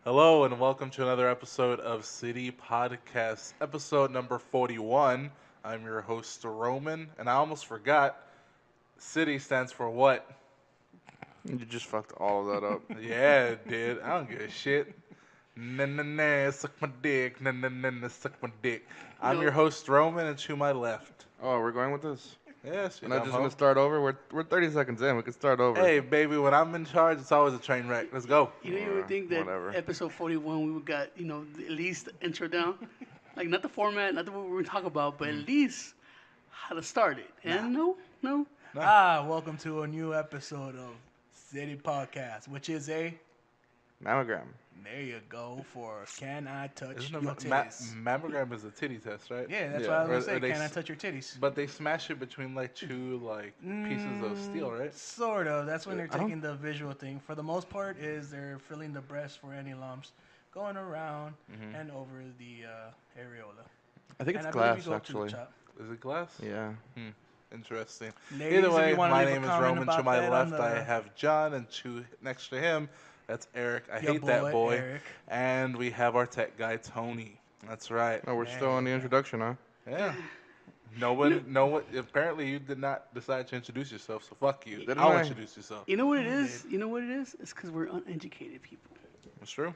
Hello and welcome to another episode of City Podcast, episode number 41. I'm your host, Roman, and I almost forgot. City stands for what? You just fucked all of that up. Yeah, dude. I don't give a shit. Nah, nah, nah, suck my dick. Nah, nah, nah, nah, suck my dick. I'm your No, host, Roman, and to my left. Oh, we're going with this? Yes, We're you not dumb just gonna hoe. start over? We're 30 seconds in. We can start over. Hey, baby, when I'm in charge, it's always a train wreck. Let's go. you would think that Whatever. episode 41 we would got at least the intro down, like not the format, not the what we're gonna talk about, but at least how to start it. And no. Welcome to a new episode of City Podcast, which is Mammogram. there you go, for Can I Touch Isn't Your a Titties? mammogram is a titty test, right? Yeah, that's Yeah. what I Or- was or going to they say. Can I s- touch your titties? But they smash it between like two pieces of steel, right? Sort of. That's when they're I don't- taking the visual thing. For the most part, is they're filling the breast for any lumps going around and over the areola. I think And it's I glass, believe you go to the actually. chop. Is it glass? Yeah. Interesting. Ladies, Either if way, you wanna my leave a name is comment Roman. To about my that on left, I the- have John, and next to him, that's Eric. I Your hate that boy, boy. Eric. And we have our tech guy, Tony. That's right. Oh, we're still on the introduction, huh? Yeah. No one. Apparently, you did not decide to introduce yourself, so fuck you. Didn't I'll I? introduce yourself. You know what it is? You know what it is? It's because we're uneducated people. It's true.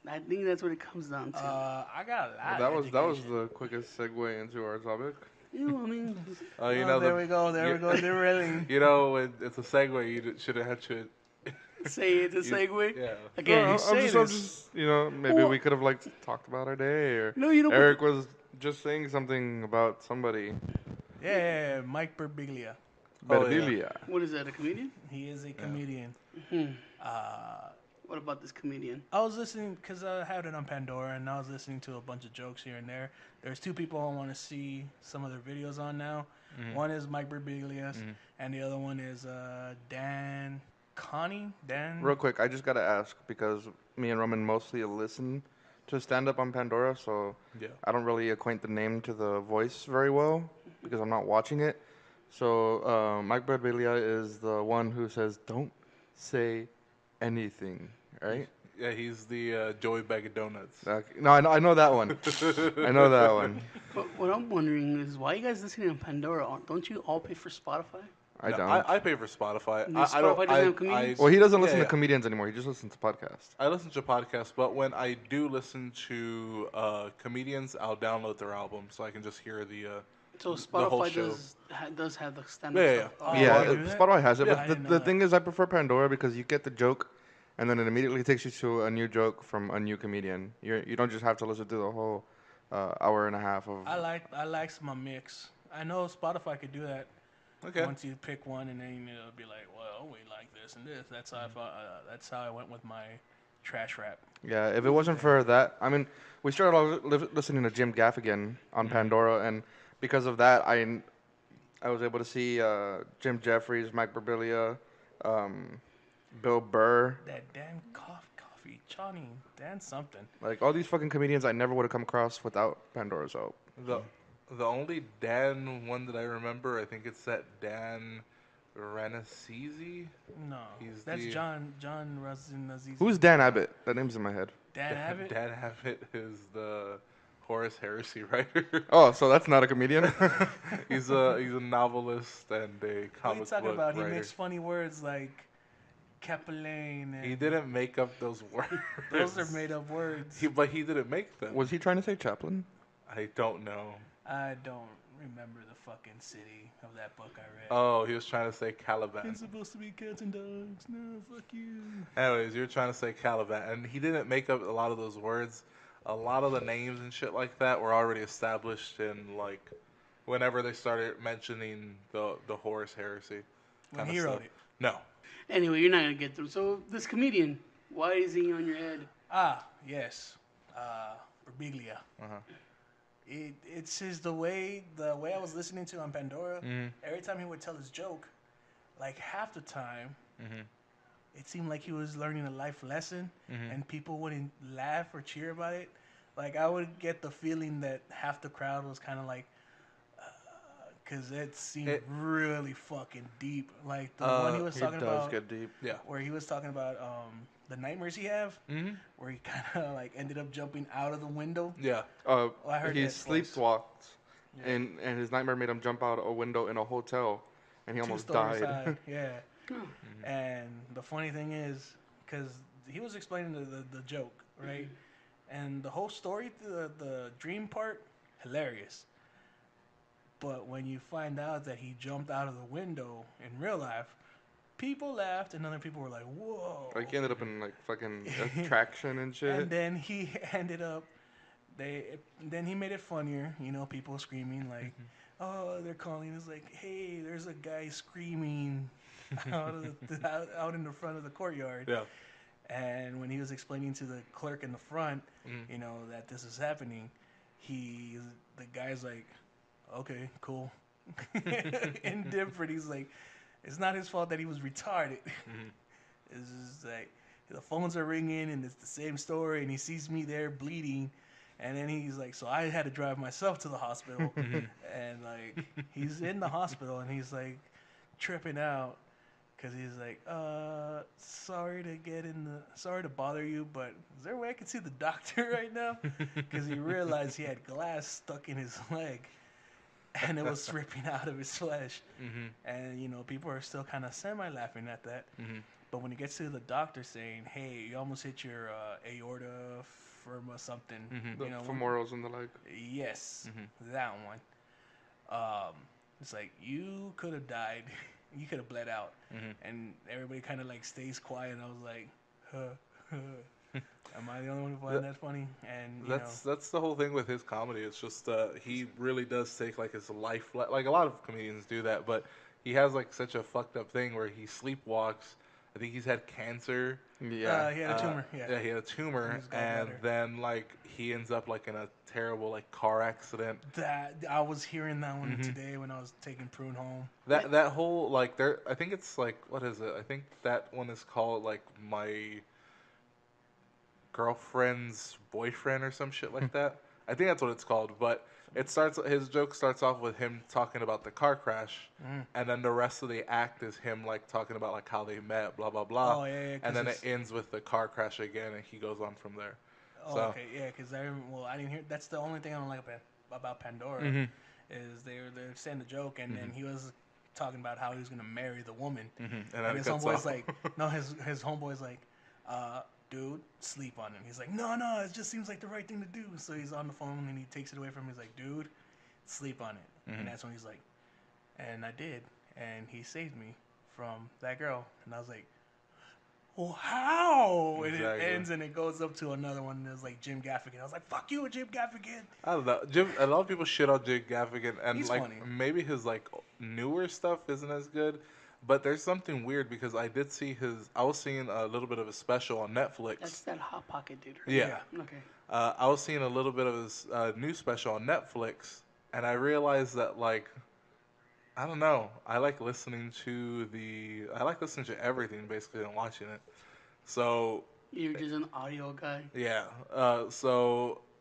I think that's what it comes down to. I got a lot Well, of that was education. the quickest segue into our topic. I mean, Oh, you Oh, know there the- we go. There you- we go. Derailing. You know, it's a segue. You should have had to. say it's a segue. Yeah. Again, No, you I'm say just, this. maybe Well- we could have talked about our day, or No, you know what? Eric was just saying something about somebody. Yeah, Mike Birbiglia. Oh, yeah. Berbiglia. What is that? A comedian? He is a comedian. What about this comedian? I was listening because I had it on Pandora, and I was listening to a bunch of jokes here and there. There's two people I want to see some of their videos on now. One is Mike Birbiglia's, and the other one is Dan Connie. Dan. Real quick, I just gotta ask because me and Roman mostly listen to stand up on Pandora, so Yeah. I don't really acquaint the name to the voice very well because I'm not watching it. So Mike Birbiglia is the one who says, "Don't say anything," right? Yeah, he's the Joey Bag of Donuts. No, I know that one. I know that one. But what I'm wondering is why you guys listening on Pandora? Don't you all pay for Spotify? I No, don't. I pay for Spotify. And I don't. Spotify doesn't have comedians? Well, he doesn't listen yeah, to comedians anymore. He just listens to podcasts. I listen to podcasts, but when I do listen to comedians, I'll download their album so I can just hear the. So The whole Spotify show. does have the stand-up Yeah, stuff. Oh, Yeah, you do that? Spotify has it, Yeah, I but didn't know the that. thing is, I prefer Pandora because you get the joke, and then it immediately takes you to a new joke from a new comedian. You don't just have to listen to the whole hour and a half of. I like my mix. I know Spotify could do that. Okay. Once you pick one, and then it'll be like, well, we like this and this. That's how that's how I went with my trash rap. Yeah, if it wasn't for that, I mean, we started off listening to Jim Gaffigan on Pandora, and because of that, I was able to see Jim Jeffries, Mike Birbiglia, Bill Burr, That Dan Coffee, Johnny, Dan something. like all these fucking comedians I never would have come across without Pandora's help. The only Dan one that I remember, I think it's that Dan Ranasisi. No, He's that's the- John Razin Aziz. Who's Dan Abbott? That name's in my head. Dan Abbott? Dan Abbott is the Horace Heresy writer. Oh, so that's not a comedian? he's a novelist and a What are you comic talking book about? He writer. makes funny words like Capelane. And He didn't make up those words. Those are made up words. But he didn't make them. Was he trying to say Chaplin? I don't know. I don't remember the fucking city of that book I read. Oh, he was trying to say Caliban. It's supposed to be cats and dogs. No, fuck you. Anyways, you're trying to say Caliban, and he didn't make up a lot of those words. A lot of the names and shit like that were already established in whenever they started mentioning the Horus Heresy. When kinda he wrote stuff. it. No. Anyway, you're not gonna get through. So this comedian, why is he on your head? Yes. Birbiglia. Uh-huh. It's just the way I was listening to on Pandora. Mhm. Every time he would tell his joke, like half the time, Mhm. it seemed like he was learning a life lesson, Mhm. and people wouldn't laugh or cheer about it. Like I would get the feeling that half the crowd was kind of like, because it seemed really fucking deep. Like the one he was He talking does about, get deep. Yeah. where he was talking about the nightmares he have, where he kind of like ended up jumping out of the window. Yeah. I heard He that twice. sleepwalked, Yeah. and his nightmare made him jump out a window in a hotel, and he almost 2 stories died. high. Yeah. Oh. And the funny thing is, because he was explaining the joke, right? And the whole story, the dream part, hilarious. But when you find out that he jumped out of the window in real life, people laughed, and other people were like, "Whoa!" Like he ended up in like fucking attraction and shit. And then he ended up. Then he made it funnier. You know, people screaming like, "Oh, they're calling." It's like, "Hey, there's a guy screaming out in the front of the courtyard." Yeah. And when he was explaining to the clerk in the front, you know, that this is happening, the guy's like, "Okay, cool." Indifferent. He's like, it's not his fault that he was retarded. It's just like the phones are ringing and it's the same story, and he sees me there bleeding, and then he's like, so I had to drive myself to the hospital, and like he's in the hospital and he's like tripping out. Cause he's like, sorry to bother you, but is there a way I can see the doctor right now? Cause he realized he had glass stuck in his leg, and it was ripping out of his flesh. And you know, people are still kind of semi laughing at that. But when he gets to the doctor saying, "Hey, you almost hit your aorta firma something," The you know, femorals and the like. yes, that one. It's like you could have died. You could have bled out, and everybody kind of like stays quiet. And I was like, am I the only one who find that funny? And That's the whole thing with his comedy. It's just he really does take like his life, like a lot of comedians do that, but he has like such a fucked up thing where he sleepwalks. I think he's had cancer. Yeah. he had a tumor. Yeah, he had a tumor, In his and gallbladder. then like he ends up like in a terrible like car accident. that I was hearing that one today when I was taking Prune home. That whole like there, I think it's like what is it? I think that one is called like My Girlfriend's Boyfriend or some shit like that. I think that's what it's called. But his joke starts off with him talking about the car crash, and then the rest of the act is him like talking about like how they met, blah blah blah. Oh, yeah, 'cause and then it it's- ends with the car crash again, and he goes on from there. Oh, So- okay, yeah, because I didn't hear. That's the only thing I don't like about Pandora is they're saying the joke, and then he was talking about how he was gonna marry the woman, And then and it his cuts homeboy's off. like, no, his homeboy's like, dude, sleep on him. He's like, no, it just seems like the right thing to do. So he's on the phone and he takes it away from him. He's like, dude, sleep on it. And that's when he's like, and I did, and he saved me from that girl. And I was like, well, how? And Exactly. it ends and it goes up to another one. And it was like Jim Gaffigan. I was like, fuck you, Jim Gaffigan. I don't know. A lot of people shit on Jim Gaffigan, and He's like funny. maybe his like newer stuff isn't as good. But there's something weird because I was seeing a little bit of his special on Netflix. That's that Hot Pocket dude. Right? Yeah. Okay. I was seeing a little bit of his new special on Netflix, and I realized that like, I don't know. I like listening to everything basically and watching it. So You're just an audio guy. yeah.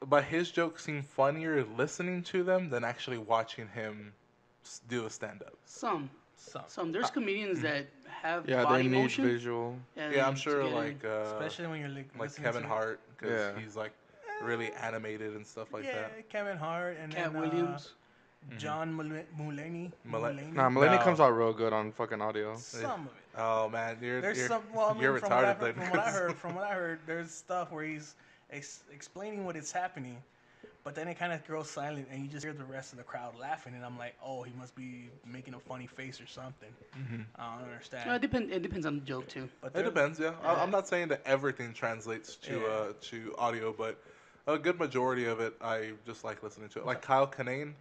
But his jokes seem funnier listening to them than actually watching him do a stand up. Some. So, There's comedians that have Yeah, body they need motion. visual. they Yeah, I'm need sure to get like in. especially when you're like listening Kevin to Hart because Yeah. he's like really animated and stuff like yeah, that. Kevin Hart and Cat then Williams. John Mulaney. Nah, Mulaney No. comes out real good on fucking audio. Some of it. Oh man, There's you're some. Well, I mean, you're from what I retarded heard, then. from what I heard, there's stuff where he's explaining what is happening, but then it kind of goes silent, and you just hear the rest of the crowd laughing, and I'm like, oh, he must be making a funny face or something. I don't understand. It depends on the joke too. But It there- depends, yeah. I'm not saying that everything translates to audio, but a good majority of it, I just like listening to it. Like Kyle Kinane.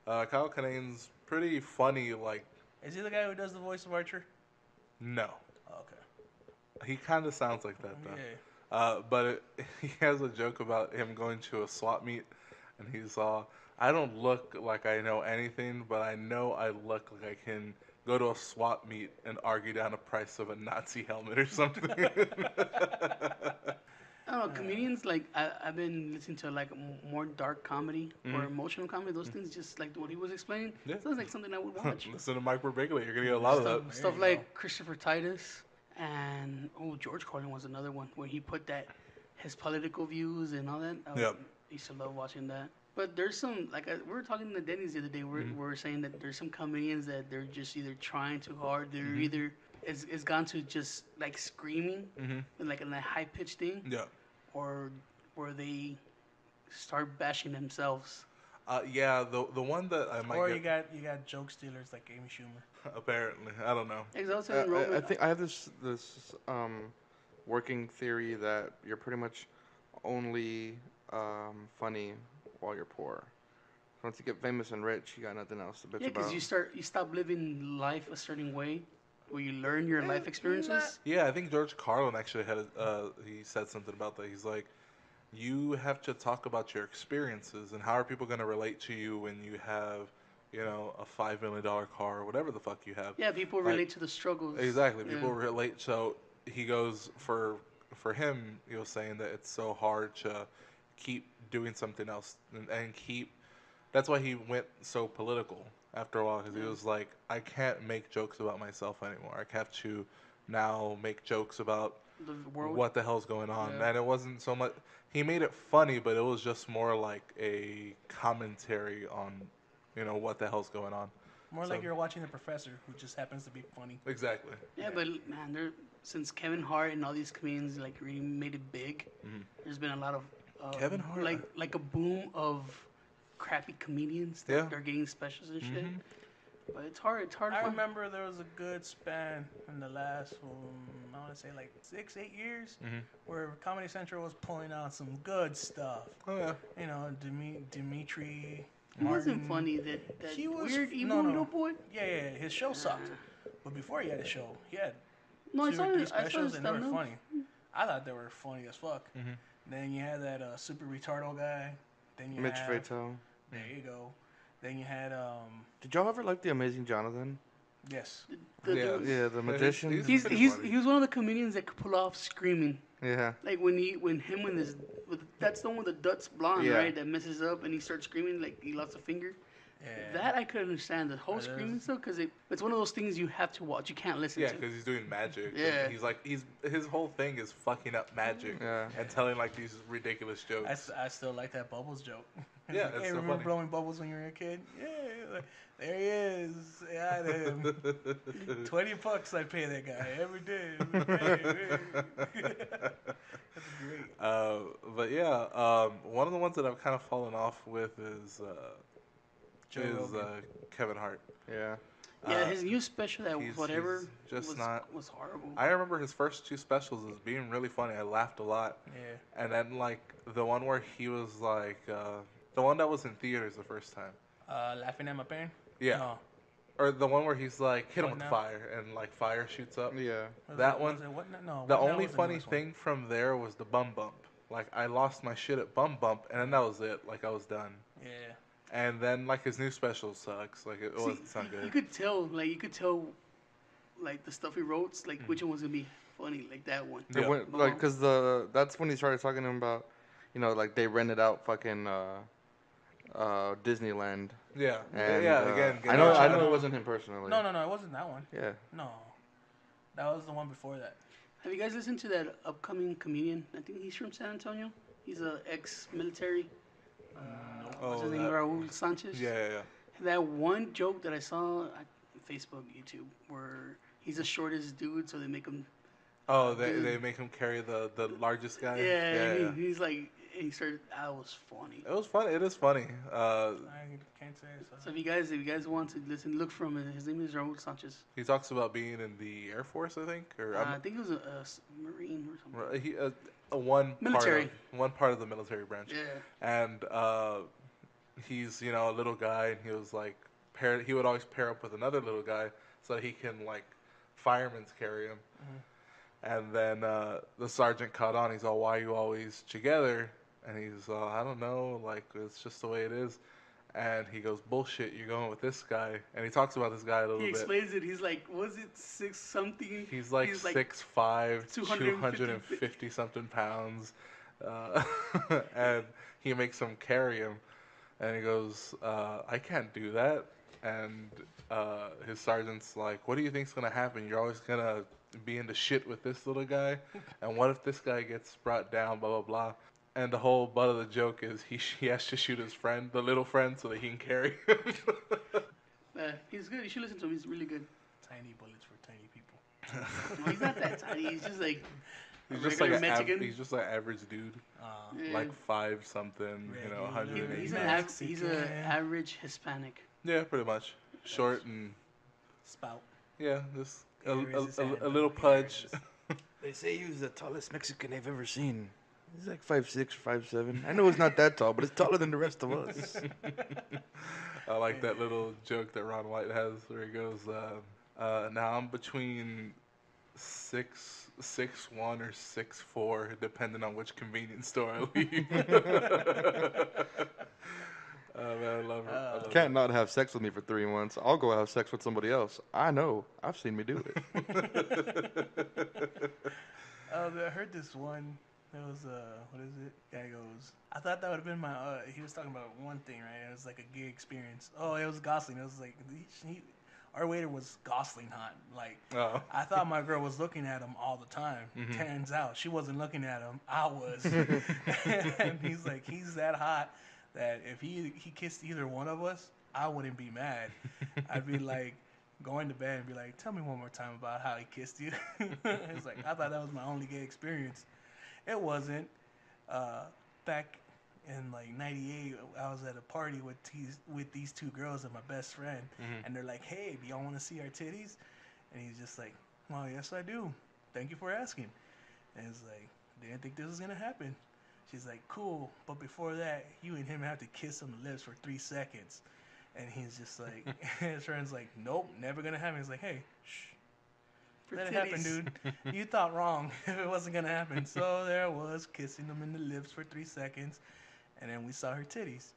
Kyle Kinane's pretty funny. Like, Is he the guy who does the voice of Archer? no, Oh, okay. he kind of sounds like that though. Yeah. But he has a joke about him going to a swap meet, and he's all, I don't look like I know anything, but I know I look like I can go to a swap meet and argue down the price of a Nazi helmet or something. I don't know, comedians like I've been listening to like more dark comedy or emotional comedy. Those things just like what he was explaining. Yeah. Sounds like something I would watch. Listen to Mike Birbiglia. You're gonna get a lot of that. Stuff you like go. Christopher Titus And George Carlin was another one where he put that his political views and all that. Yep. I used to love watching that. But there's some we were talking to Denny's the other day. We were saying that there's some comedians that they're just either trying too hard. They're either it's gone to just like screaming, like in a high pitched thing, Yeah. or where they start bashing themselves. Yeah, the one that I might Or get, you got joke stealers like Amy Schumer. apparently, I don't know. Exhausted I think I have this working theory that you're pretty much only funny while you're poor. Once you get famous and rich, you got nothing else to bitch Yeah, because about. you stop living life a certain way, where you learn your life experiences. Yeah, I think George Carlin actually had he said something about that. He's like, you have to talk about your experiences and how are people going to relate to you when you have, a $5 million car or whatever the fuck you have. Yeah, people Like, relate to the struggles. Exactly, Yeah. people relate. So he goes for him. He was saying that it's so hard to keep doing something else and keep. That's why he went so political after a while because he was like, I can't make jokes about myself anymore. I have to now make jokes about The world. what the hell's going on. Yeah. And it wasn't so much. He made it funny, but it was just more like a commentary on, what the hell's going on. More So- like you're watching The Professor, who just happens to be funny. Exactly. Yeah, but man, since Kevin Hart and all these comedians like really made it big, there's been a lot of Kevin Hart? like a boom of crappy comedians that Yeah. are getting specials and shit. But it's hard. It's hard. to I find. remember there was a good span in the last, I want to say like 6-8 years, where Comedy Central was pulling out some good stuff. Oh yeah. You know, Dimitri. He wasn't Martin. funny. That He was- weird emo no, no. little boy. Yeah, his show sucked. But before he had a show, he had No, I 2 saw or 3 it. I saw specials his and they were thumbnails. funny. I thought they were funny as fuck. Then you had that super retardo guy. Then you Mitch had, Fato. There you go. Then you had Did y'all ever like The Amazing Jonathan? yes. The Yeah. dude- Yeah, the magician. He's pretty he's funny. he was one of the comedians that could pull off screaming. Yeah. Like when that's the one with the Dutch blonde, Yeah. right? That messes up and he starts screaming like he lost a finger. Yeah. That I could understand the whole That screaming is- stuff because it's one of those things you have to watch. You can't listen Yeah, to. because he's doing magic. Yeah. And he's like his whole thing is fucking up magic Yeah. and telling like these ridiculous jokes. I still like that Bubbles joke. Yeah, Like, it's hey, so remember funny. blowing bubbles when you were a kid? Yeah, like, there he is. Yeah, him. $20 I pay that guy every day. That's great. But yeah, one of the ones that I've kind of fallen off with is Joe Rogan. Kevin Hart. Yeah. Yeah, his new special that he's whatever just was, not- was horrible. I remember his first 2 specials as being really funny. I laughed a lot. Yeah. And then like the one where he was like the one that was in theaters the first time. Laughing at my pain? Yeah. No. Or the one where he's like hit him What with now? fire and like fire shoots up. Yeah. Was That it- one- was it what now? No. The What Now only was funny newest one. thing from there was the bum bump. Like I lost my shit at bum bump, and then that was it. Like I was done. Yeah. And then like his new special sucks. Like it wasn't sound You good. could tell, like the stuff he wrote, like which one was gonna be funny, like that one. They Yeah. went, like, cause that's when he started talking to him about, like they rented out fucking Disneyland. Yeah. And, Yeah. Again. I know no. it wasn't him personally. No, it wasn't that one. Yeah. No. That was the one before that. Have you guys listened to that upcoming comedian? I think he's from San Antonio. He's a ex-military. What's his name? that- Raul Sanchez. Yeah. That one joke that I saw on Facebook, YouTube, where he's the shortest dude, so they make him. Oh, they make him carry the largest guy. Yeah, he's like, he started. That was funny. It was funny. It is funny. I can't say so. So if you guys want to listen, look from it. His name is Raul Sanchez. He talks about being in the Air Force, I think, or I think it was a Marine or something. he one Military. part of the military branch. Yeah. And he's a little guy, and he was like he would always pair up with another little guy so he can like firemen's carry him. And then the sergeant caught on. He's all, "Why are you always together?" And he's "I don't know, like it's just the way it is." And he goes, "Bullshit, you're going with this guy." And he talks about this guy a little He bit. explains it. He's like, was it 6 something? He's like 6'5", 250 something pounds, and he makes him carry him, and he goes, "I can't do that." And his sergeant's like, "What do you think's gonna happen? You're always gonna being the shit with this little guy, and what if this guy gets brought down, blah blah blah. And the whole butt of the joke is he has to shoot his friend, the little friend, so that he can carry him. He's good. You should listen to him. He's really good. Tiny bullets for tiny people. No, he's not that tiny. He's just like He's just like Mexican. he's just like average dude, Yeah. like 5 something, you know, Regular 180 He's pounds. he's an average Hispanic. Yeah, pretty much. Short and Spout. yeah, just Here is his hand. a little pudge. They say he was the tallest Mexican they've ever seen. He's like 5'6", 5'7". I know he's not that tall, but it's taller than the rest of us. I like that little joke that Ron White has where he goes, now I'm between 6'1" or 6'4", depending on which convenience store I leave. Oh man, I love it. I love Can't not have sex with me for 3 months. I'll go have sex with somebody else. I know. I've seen me do it. I heard this one. It was what is it? Guy goes. I thought that would have been my. He was talking about one thing, right? It was like a gay experience. Oh, it was Gosling. It was like our waiter was Gosling hot. Like Oh. I thought my girl was looking at him all the time. Mhm. Turns out she wasn't looking at him. I was. And he's like, he's that hot that if he kissed either one of us, I wouldn't be mad. I'd be like. Going to bed and be like, tell me one more time about how he kissed you. It's like, I thought that was my only gay experience. It wasn't. Back in like '98, I was at a party with these 2 girls and my best friend, and they're like, hey, do y'all want to see our titties? And he's just like, well, yes, I do. Thank you for asking. And it's like, didn't think this was going to happen. She's like, cool, but before that, you and him have to kiss on the lips for 3 seconds. And he's just like, his friend's like, nope, never gonna happen. He's like, hey, shh, let it happen, dude. You thought wrong if it wasn't gonna happen. So there I was, kissing him in the lips for 3 seconds, and then we saw her titties.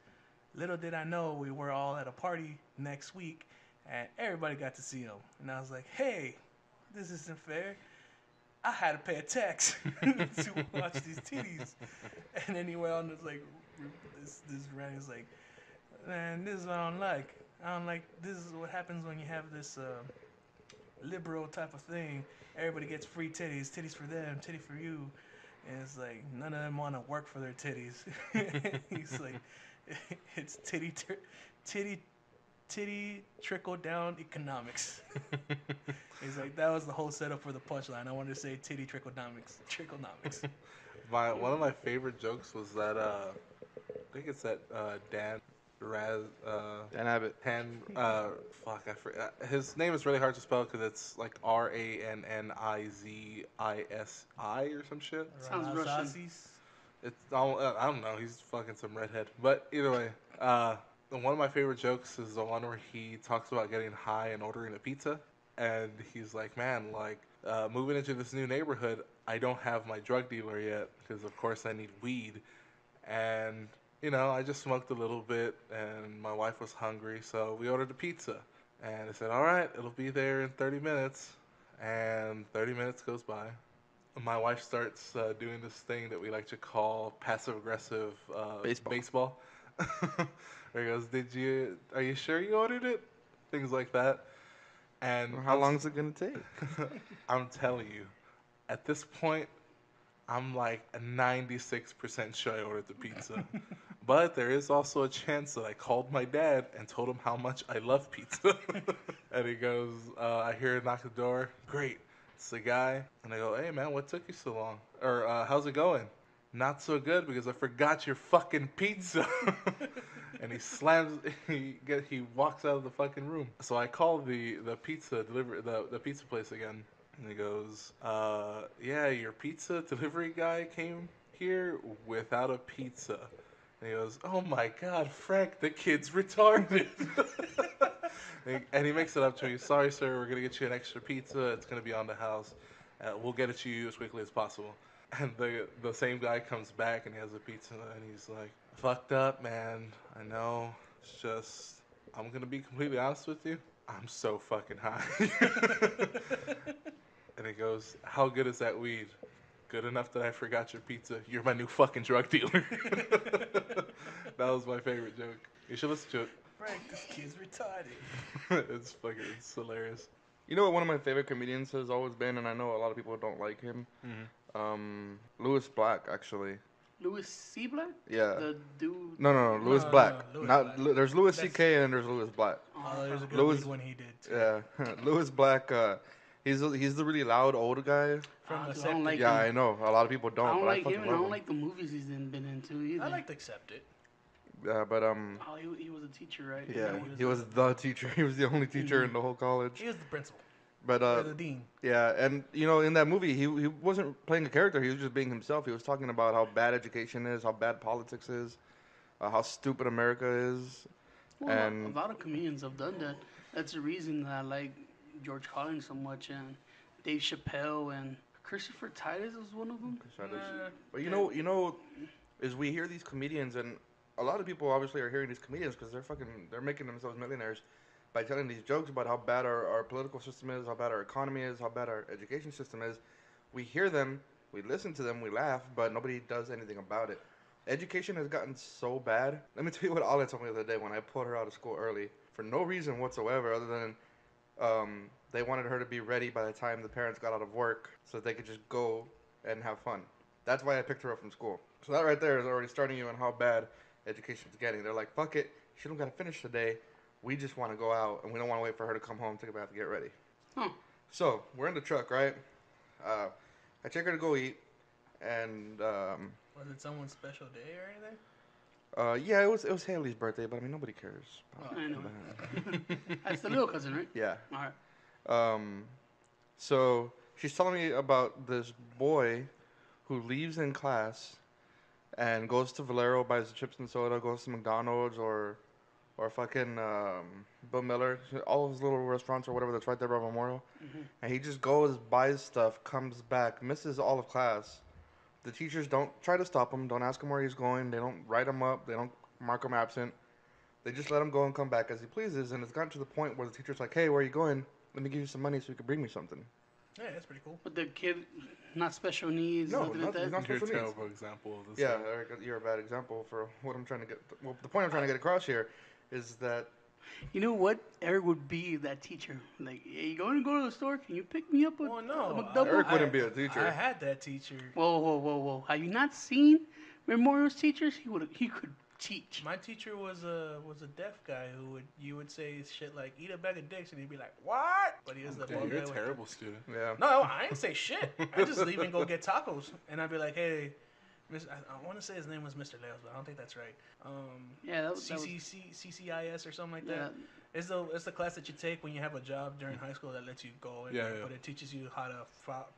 Little did I know we were all at a party next week, and everybody got to see them. And I was like, hey, this isn't fair. I had to pay a tax to watch these titties. And then he went on, like, this rant is like, man, this is what I don't like. I don't like, this is what happens when you have this liberal type of thing. Everybody gets free titties, titties for them, titty for you. And it's like, none of them want to work for their titties. He's like, it's titty trickle down economics. He's like, that was the whole setup for the punchline. I wanted to say titty tricklenomics. One of my favorite jokes was that I think it's that Dan Abbott. Fuck, I forgot. His name is really hard to spell because it's like Rannizisi or some shit. Sounds Russian. It's I don't know. He's fucking some redhead. But either way, one of my favorite jokes is the one where he talks about getting high and ordering a pizza, and he's like, man, like moving into this new neighborhood, I don't have my drug dealer yet because of course I need weed, and you know, I just smoked a little bit, and my wife was hungry, so we ordered a pizza. And I said, all right, it'll be there in 30 minutes. And 30 minutes goes by. My wife starts doing this thing that we like to call passive-aggressive baseball. Where he goes, are you sure you ordered it? Things like that. And How long is it going to take? I'm telling you, at this point, I'm like 96% sure I ordered the pizza. But there is also a chance that I called my dad and told him how much I love pizza. And he goes, I hear a knock at the door. Great. It's the guy. And I go, hey, man, what took you so long? Or how's it going? Not so good because I forgot your fucking pizza. And he walks out of the fucking room. So I call the pizza delivery, the pizza place again. And he goes, yeah, your pizza delivery guy came here without a pizza. And he goes, oh my God, Frank, the kid's retarded. And he makes it up to me. Sorry, sir, we're going to get you an extra pizza. It's going to be on the house. We'll get it to you as quickly as possible. And the same guy comes back and he has a pizza and he's like, fucked up, man. I know. It's just, I'm going to be completely honest with you. I'm so fucking high. And he goes, how good is that weed? Good enough that I forgot your pizza. You're my new fucking drug dealer. That was my favorite joke. You should listen to it. Frank, this kid's retarded. It's hilarious. You know what one of my favorite comedians has always been, and I know a lot of people don't like him. Louis Black, actually. Louis C. Black? Yeah. The dude. No, Louis No, Black. Louis Not Black. there's Louis That's- C.K. and there's Louis Black. There's a good Louis- lead one he did too. Yeah, Louis Black. He's the really loud old guy. From Dude, the I don't like Yeah, him. I know a lot of people don't, I don't but like I fucking him, and I love don't him. like the movies he's been into either. I like to accept it. Yeah, but Oh, he was a teacher, right? yeah, he he was was the teacher. He was the only teacher in the whole college. He was the principal. But Or the dean. yeah, and you know, in that movie, he wasn't playing a character. He was just being himself. He was talking about how bad education is, how bad politics is, how stupid America is. Well, And a lot of comedians have done that. That's the reason that I like George Carlin so much, and Dave Chappelle, and Christopher Titus was one of them. But you know, is we hear these comedians, and a lot of people obviously are hearing these comedians because they're making themselves millionaires by telling these jokes about how bad our political system is, how bad our economy is, how bad our education system is. We hear them, we listen to them, we laugh, but nobody does anything about it. Education has gotten so bad. Let me tell you what Ala told me the other day when I pulled her out of school early for no reason whatsoever other than they wanted her to be ready by the time the parents got out of work so that they could just go and have fun. That's why I picked her up from school. So that right there is already starting you on how bad education's getting. They're like, fuck it, she don't got to finish today. We just want to go out, and we don't want to wait for her to come home, take a bath, to get ready. Huh. So we're in the truck, right? I take her to go eat, and Was it someone's special day or anything? yeah, it was Haley's birthday, but I mean nobody cares. I know. That's the little cousin, right? Yeah. All right. So she's telling me about this boy who leaves in class and goes to Valero, buys chips and soda, goes to McDonald's or fucking Bill Miller, all those little restaurants or whatever that's right there by Memorial. And he just goes, buys stuff, comes back, misses all of class. The teachers don't try to stop him, don't ask him where he's going, they don't write him up, they don't mark him absent. They just let him go and come back as he pleases, and it's gotten to the point where the teacher's like, hey, where are you going? Let me give you some money so you can bring me something. Yeah, that's pretty cool. But the kid, not special needs, No, nothing like he's that. not You're a special needs. terrible example of this. Yeah, Eric, you're a bad example for what I'm trying to get. Well, the point I'm trying to get across here is that You know what? Eric would be that teacher. Like, hey, you going to go to the store? Can you pick me up a, Well, no. a McDouble? Eric wouldn't be a teacher. I had that teacher. Whoa. Have you not seen Memorial's teachers? He could teach. My teacher was a deaf guy who you would say shit like eat a bag of dicks and he'd be like what? But he was the Damn, bald you're guy a with terrible student. yeah. No, I ain't say shit. I just leave and go get tacos, and I'd be like, hey. I want to say his name was Mr. Leos, but I don't think that's right. Yeah, that was CCIS or something like yeah. that. It's the class that you take when you have a job during high school that lets you go. Yeah. But it teaches you how to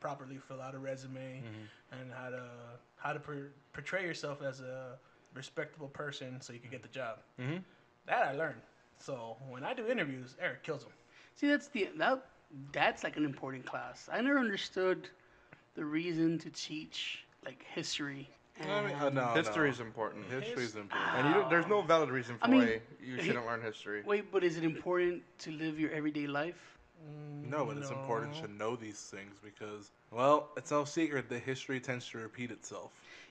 properly fill out a resume and how to portray yourself as a respectable person so you can get the job. That I learned. So when I do interviews, Eric kills them. See, that's like an important class. I never understood the reason to teach like history. I mean, no, History is important. History's important. And there's no valid reason for I mean, why you shouldn't learn history. Wait, but is it important to live your everyday life? No, but it's important to know these things because, well, it's no secret that history tends to repeat itself.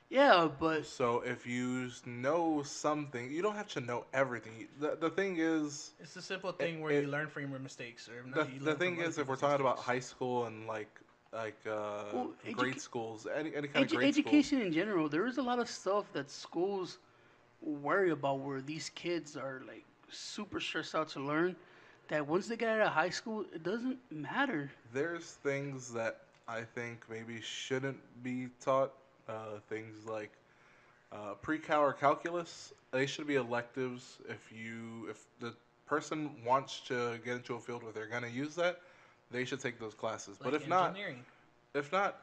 Yeah, but So if you know something, you don't have to know everything. The thing is, It's the simple thing where you learn from your mistakes. Or the thing is, if we're talking about high school and like grade schools, any kind of grade education in general, there is a lot of stuff that schools worry about where these kids are like super stressed out to learn. That once they get out of high school, it doesn't matter. there's things that I think maybe shouldn't be taught. Things like pre-cal or calculus, they should be electives. If the person wants to get into a field where they're gonna use that, they should take those classes. But if not,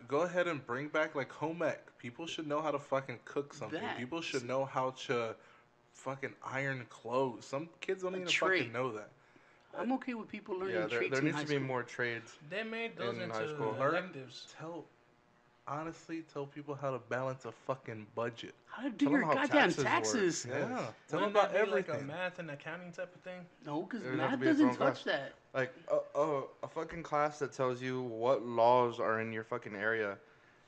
go ahead and bring back like home ec. People should know how to fucking cook something. People should know how to fucking iron clothes. Some kids don't even fucking know that. I'm okay with people learning Yeah, trades there in needs high to be school. more trades. They made those in into high school. electives. Honestly, tell people how to balance a fucking budget. How to do Tell your them how goddamn taxes work. taxes? Yeah, tell them Wouldn't about that be everything. like a math and accounting type of thing? No, because It would have to math be its doesn't own touch class. that. Like a fucking class that tells you what laws are in your fucking area.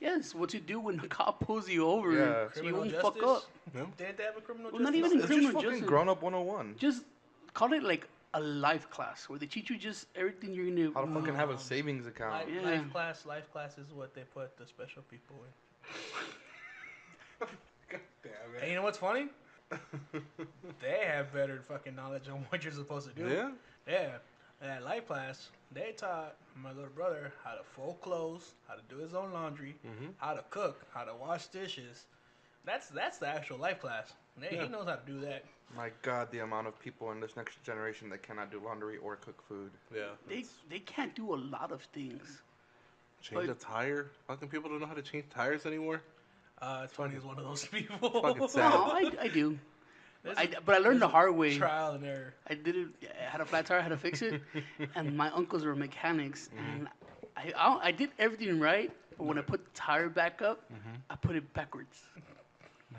Yes, what you do when the cop pulls you over Yeah. so you Criminal won't justice? fuck up. Yeah. Didn't they have a criminal Well, not justice? even in It's criminal just fucking justice. grown up 101. Just call it like a life class where they teach you just everything you're gonna. How to fucking have a savings account. Yeah. Life class is what they put the special people in. God damn And you know what's funny? They have better fucking knowledge on what you're supposed to do. Yeah. Yeah. In that life class, they taught my little brother how to fold clothes, how to do his own laundry, how to cook, how to wash dishes. That's the actual life class. He knows how to do that. My God, the amount of people in this next generation that cannot do laundry or cook food. Yeah. They can't do a lot of things. Change a tire. Fucking people don't know how to change tires anymore. It's funny, he's one of those people. Fucking sad. No, I do. But I learned the hard way. Trial and error. I did it. I had a flat tire. I had to fix it, and my uncles were mechanics, and I did everything right. But when I put the tire back up, I put it backwards.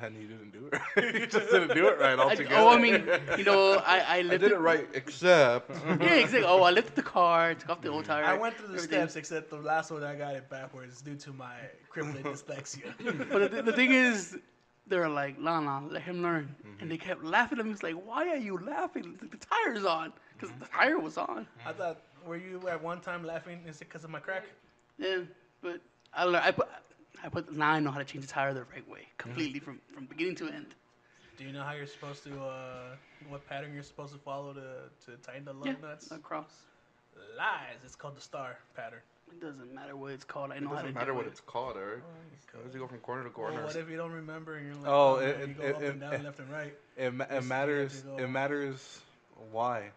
And you didn't do it right. You just didn't do it right altogether. I mean, I lifted. I did it right, except. Yeah, exactly. Oh, I lifted the car, took off the old tire. I went through the everything. steps, except the last one I got it backwards due to my crippling dyslexia. But the thing is, they're like, Lana, let him learn. And they kept laughing at me. It's like, why are you laughing? The tire's on. Because the tire was on. I thought, were you at one time laughing? Is it because of my crack? Yeah, but now I know how to change the tire the right way, completely from beginning to end. Do you know how you're supposed to, what pattern you're supposed to follow to tighten the lug nuts? Across. Lies. It's called the star pattern. It doesn't matter what it's called. I know It how to doesn't matter do what it. it's called, Eric. How does it go from corner to corner? Well, what if you don't remember and you're like, Oh, man, you go up and down, left and right? It matters. you have to go. It matters why.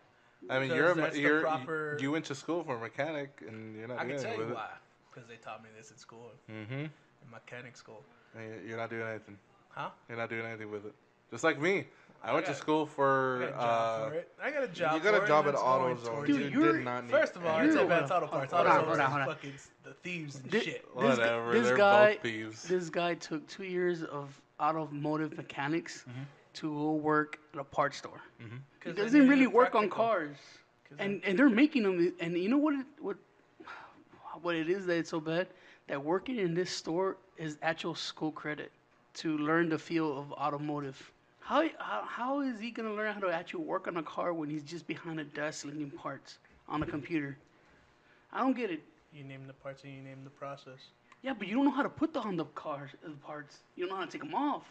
I mean, Because that's the proper- you went to school for a mechanic, and you're not I doing can tell anything you with why. Because they taught me this at school, it. Mm-hmm. in mechanic school. And you're not doing anything. Huh? You're not doing anything with it. Just like me. I went to got- school for. I got a job for it. I got a job. You got for a job it, at and it's going AutoZone. towards Dude, You it. you're- did not need. First of all, You're- it's advanced auto parts. hold on, AutoZone hold on, is hold on. fucking the thieves and Thi- shit. Whatever. This They're guy, both thieves. this guy took 2 years of automotive mechanics to go work at a parts store. He 'Cause they doesn't need really it work on practical. cars, 'Cause and they're making them. And you know what it is that it's so bad that working in this store is actual school credit to learn the feel of automotive. How is he gonna learn how to actually work on a car when he's just behind a desk linking parts on a computer? I don't get it. You name the parts and you name the process. Yeah, but you don't know how to put on the parts. You don't know how to take them off.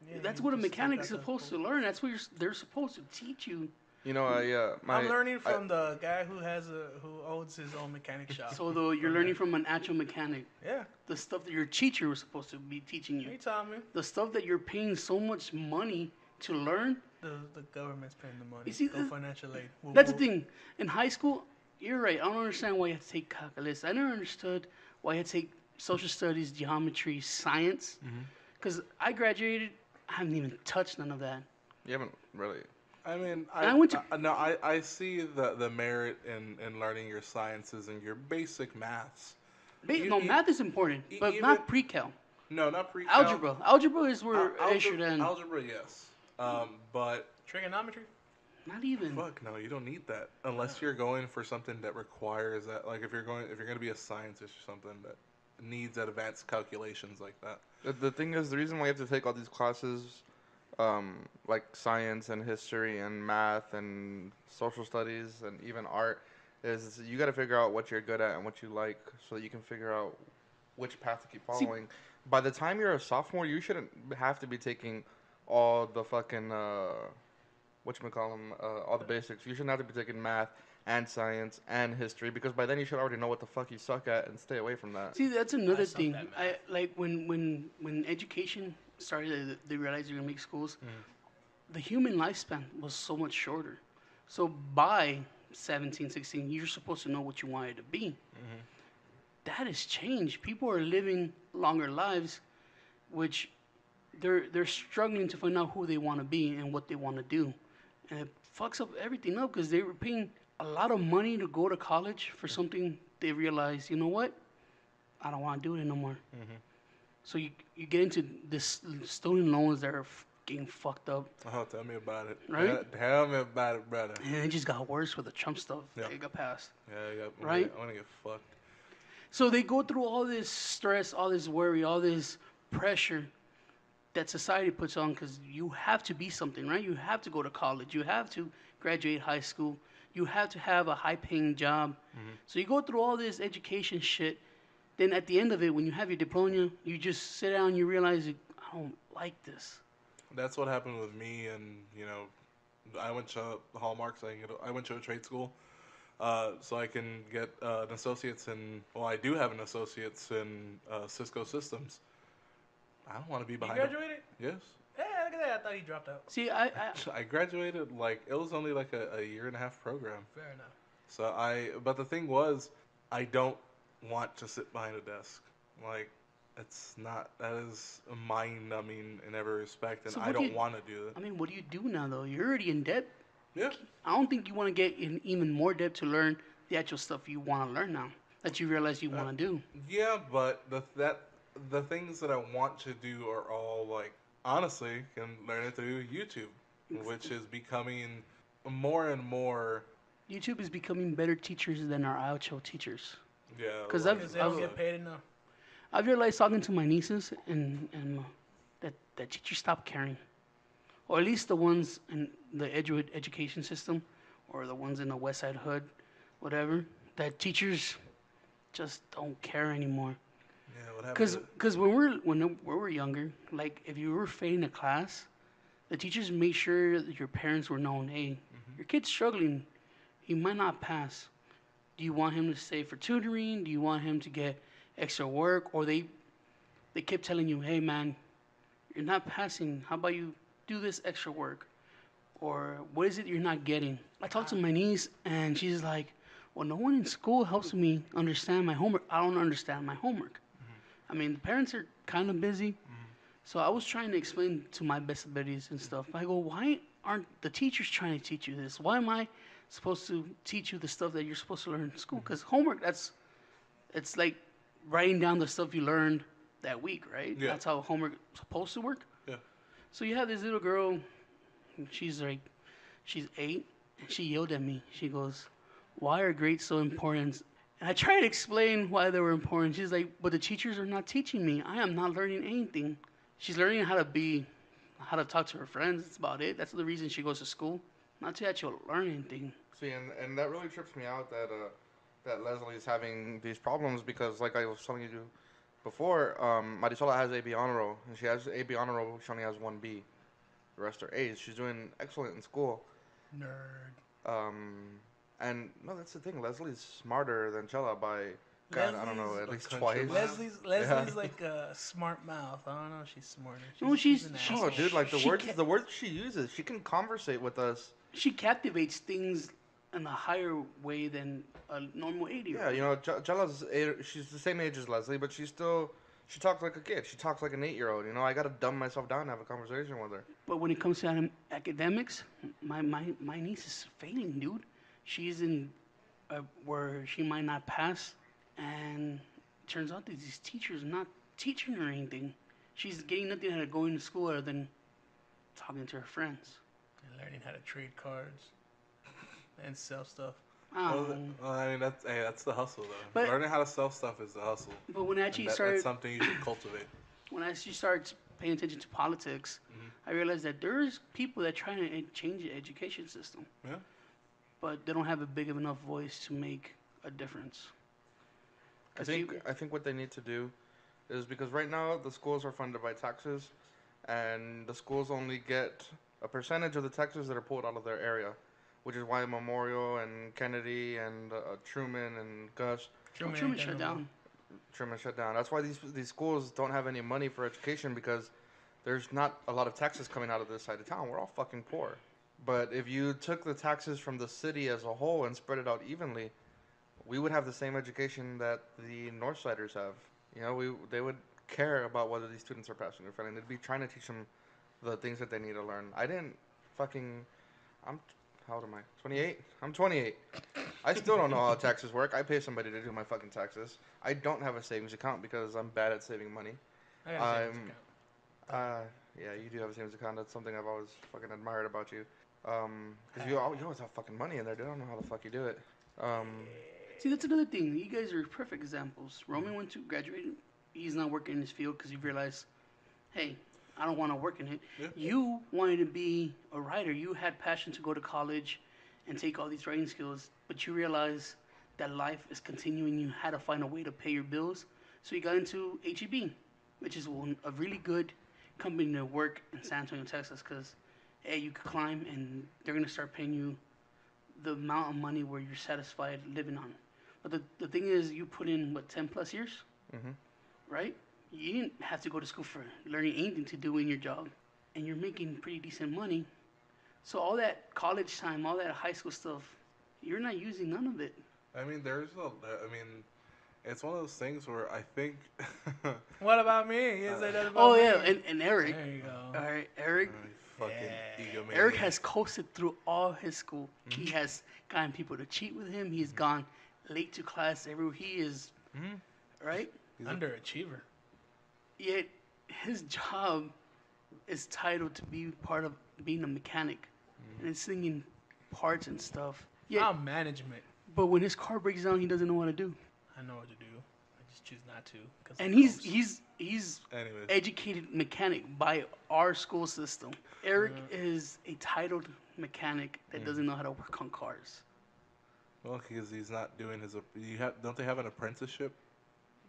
Yeah, That's you what a just take mechanic is out the supposed to bolts. learn. That's what they're supposed to teach you. You know, I'm learning from the guy who owns his own mechanic shop. So though you're learning from an actual mechanic, Yeah, the stuff that your teacher was supposed to be teaching he you, taught me. the stuff that you're paying so much money to learn. The government's paying the money. You see, Go financial aid. Woo, That's the woo. thing. In high school, you're right. I don't understand why you have to take calculus. I never understood why you had to take social studies, geometry, science. Because I graduated, I haven't even touched none of that. you haven't really. I mean, I went to- I see the merit in learning your sciences and your basic maths. Math is important, but even- not pre-cal. No, not pre. Algebra. Algebra is where it should end. Algebra, yes. But Trigonometry. Not even. fuck no, you don't need that unless you're going for something that requires that. Like if you're going to be a scientist or something that needs advanced calculations like that. The thing is, the reason why you have to take all these classes, like science and history and math and social studies and even art, is you got to figure out what you're good at and what you like, so you can figure out which path to keep following. By the time you're a sophomore, you shouldn't have to be taking all the fucking all the basics. You shouldn't have to be taking math and science and history, because by then you should already know what the fuck you suck at and stay away from that. See, that's another suck thing. at math. I like when education started. They realized they're gonna make schools. The human lifespan was so much shorter. So by 17, 16, you're supposed to know what you wanted to be. That has changed. People are living longer lives, which they're struggling to find out who they want to be and what they want to do, and it fucks up everything up because they were paying a lot of money to go to college for something they realize, you know what, I don't want to do it no more. So you get into this student loans that are getting fucked up, Oh, tell me about it. Right? Tell me about it, brother. and it just got worse with the Trump stuff Yeah. that got passed. Yeah, Right? I want to get fucked. So they go through all this stress, all this worry, all this pressure that society puts on because you have to be something, right? You have to go to college. You have to graduate high school. You have to have a high-paying job. So you go through all this education shit. Then at the end of it, when you have your diploma, you just sit down and you realize, I don't like this. That's what happened with me, and I went to Hallmark, so I went to a trade school, so I can get an associate's in. Well, I do have an associate's in Cisco Systems. I don't want to be You behind. graduated? Yes. Yeah, look at that. I thought he dropped out. See, I graduated it was only like a year and a half program. Fair enough. So but the thing was, I don't want to sit behind a desk. Like, that is mind numbing in every respect, and So I what do don't you- want to do I it. mean, what do you do now though? You're already in debt. Yeah. I don't think you want to get in even more debt to learn the actual stuff you want to learn now that you realize you want to do. Yeah, but the things that I want to do are all like, honestly, can learn it through YouTube, which is becoming more and more. YouTube is becoming better teachers than our actual teachers. Yeah. 'Cause like Because they don't so. get paid enough. I've realized talking to my nieces and that teachers stop caring, or at least the ones in the education system, or the ones in the West Side Hood, whatever. That teachers just don't care anymore. Yeah. What happened? Because when we were younger, like if you were failing a class, the teachers made sure that your parents were known. Hey, your kid's struggling. He might not pass. Do you want him to stay for tutoring? Do you want him to get extra work? Or they kept telling you, hey man, you're not passing. How about you do this extra work? Or what is it you're not getting? I talked to my niece and she's like, well, no one in school helps me understand my homework. I don't understand my homework. I mean, the parents are kind of busy. So I was trying to explain to my best abilities and stuff. I go, why aren't the teachers trying to teach you this? Why am I supposed to teach you the stuff that you're supposed to learn in school? Because homework, it's like writing down the stuff you learned that week, right? Yeah. That's how homework is supposed to work. Yeah. So you have this little girl, she's 8, and she yelled at me. She goes, why are grades so important? And I tried to explain why they were important. She's like, but the teachers are not teaching me. I am not learning anything. She's learning how to talk to her friends. That's about it. That's the reason she goes to school, not to actually learn anything. See, and that really trips me out that Leslie is having these problems because, like I was telling you before, Marisola has AB honor roll, and she has AB honor roll. She only has 1B. The rest are A's. She's doing excellent in school. Nerd. And no, that's the thing. Leslie's smarter than Chella by, God, I don't know, Leslie's at a least country twice. mile. Leslie's like a smart mouth. I don't know. She's smarter. No, she's- an she's- Oh, asshole. dude, like She the words she uses, she can conversate with us. She captivates things in a higher way than a normal 80-year-old. Yeah, you know, she's the same age as Leslie, but she talks like a kid. She talks like an 8-year-old. You know, I gotta dumb myself down and have a conversation with her. But when it comes to academics, my niece is failing, dude. She's in where she might not pass, and it turns out that these teachers are not teaching her anything. She's getting nothing out of going to school other than talking to her friends. And learning how to trade cards and sell stuff. I don't know. Well, I mean, that's the hustle, though. But- Learning how to sell stuff is the hustle. But when I actually And that's started, something you should cultivate. when I actually started paying attention to politics, I realized that there's people that try to change the education system, Yeah. but they don't have a big enough voice to make a difference. I think what they need to do is because right now the schools are funded by taxes, and the schools only get a percentage of the taxes that are pulled out of their area, which is why Memorial and Kennedy and Truman and Gus Truman shut down. Truman shut down. That's why these schools don't have any money for education because there's not a lot of taxes coming out of this side of town. We're all fucking poor. But if you took the taxes from the city as a whole and spread it out evenly, we would have the same education that the Northsiders have. You know, they would care about whether these students are passing or failing. They'd be trying to teach them the things that they need to learn. How old am I? 28? I'm 28. I still don't know how taxes work. I pay somebody to do my fucking taxes. I don't have a savings account because I'm bad at saving money. I got a savings account. Yeah, you do have a savings account. That's something I've always fucking admired about you. Because you always have fucking money in there, dude. I don't know how the fuck you do it. See, that's another thing. You guys are perfect examples. Roman went to graduate. He's not working in his field because he realized, hey, I don't want to work in it. Yeah. You wanted to be a writer. You had passion to go to college and take all these writing skills, but you realize that life is continuing. You had to find a way to pay your bills, so you got into HEB, which is a really good company to work in San Antonio, Texas, because hey, you could climb and they're gonna start paying you the amount of money where you're satisfied living on. But the thing is, you put in what 10+ years, Mm-hmm. right? You didn't have to go to school for learning anything to do in your job, and you're making pretty decent money. So all that college time, all that high school stuff, you're not using none of it. I mean, I mean, it's one of those things where I think. What about me? You didn't say that about Oh me. yeah, and Eric. There you go. All right, Eric. Fucking Yeah. egomaniac. Eric has coasted through all his school. He has gotten people to cheat with him. He's gone late to class everywhere. He is right. He's a- Underachiever. Yet his job is titled to be part of being a mechanic and slinging parts and stuff. Yet, I'm management. but when his car breaks down, he doesn't know what to do. I know what to do. I just choose not to. And he's Anyways, educated mechanic by our school system. Eric is a titled mechanic that doesn't know how to work on cars. well, because he's not doing his. Don't they have an apprenticeship?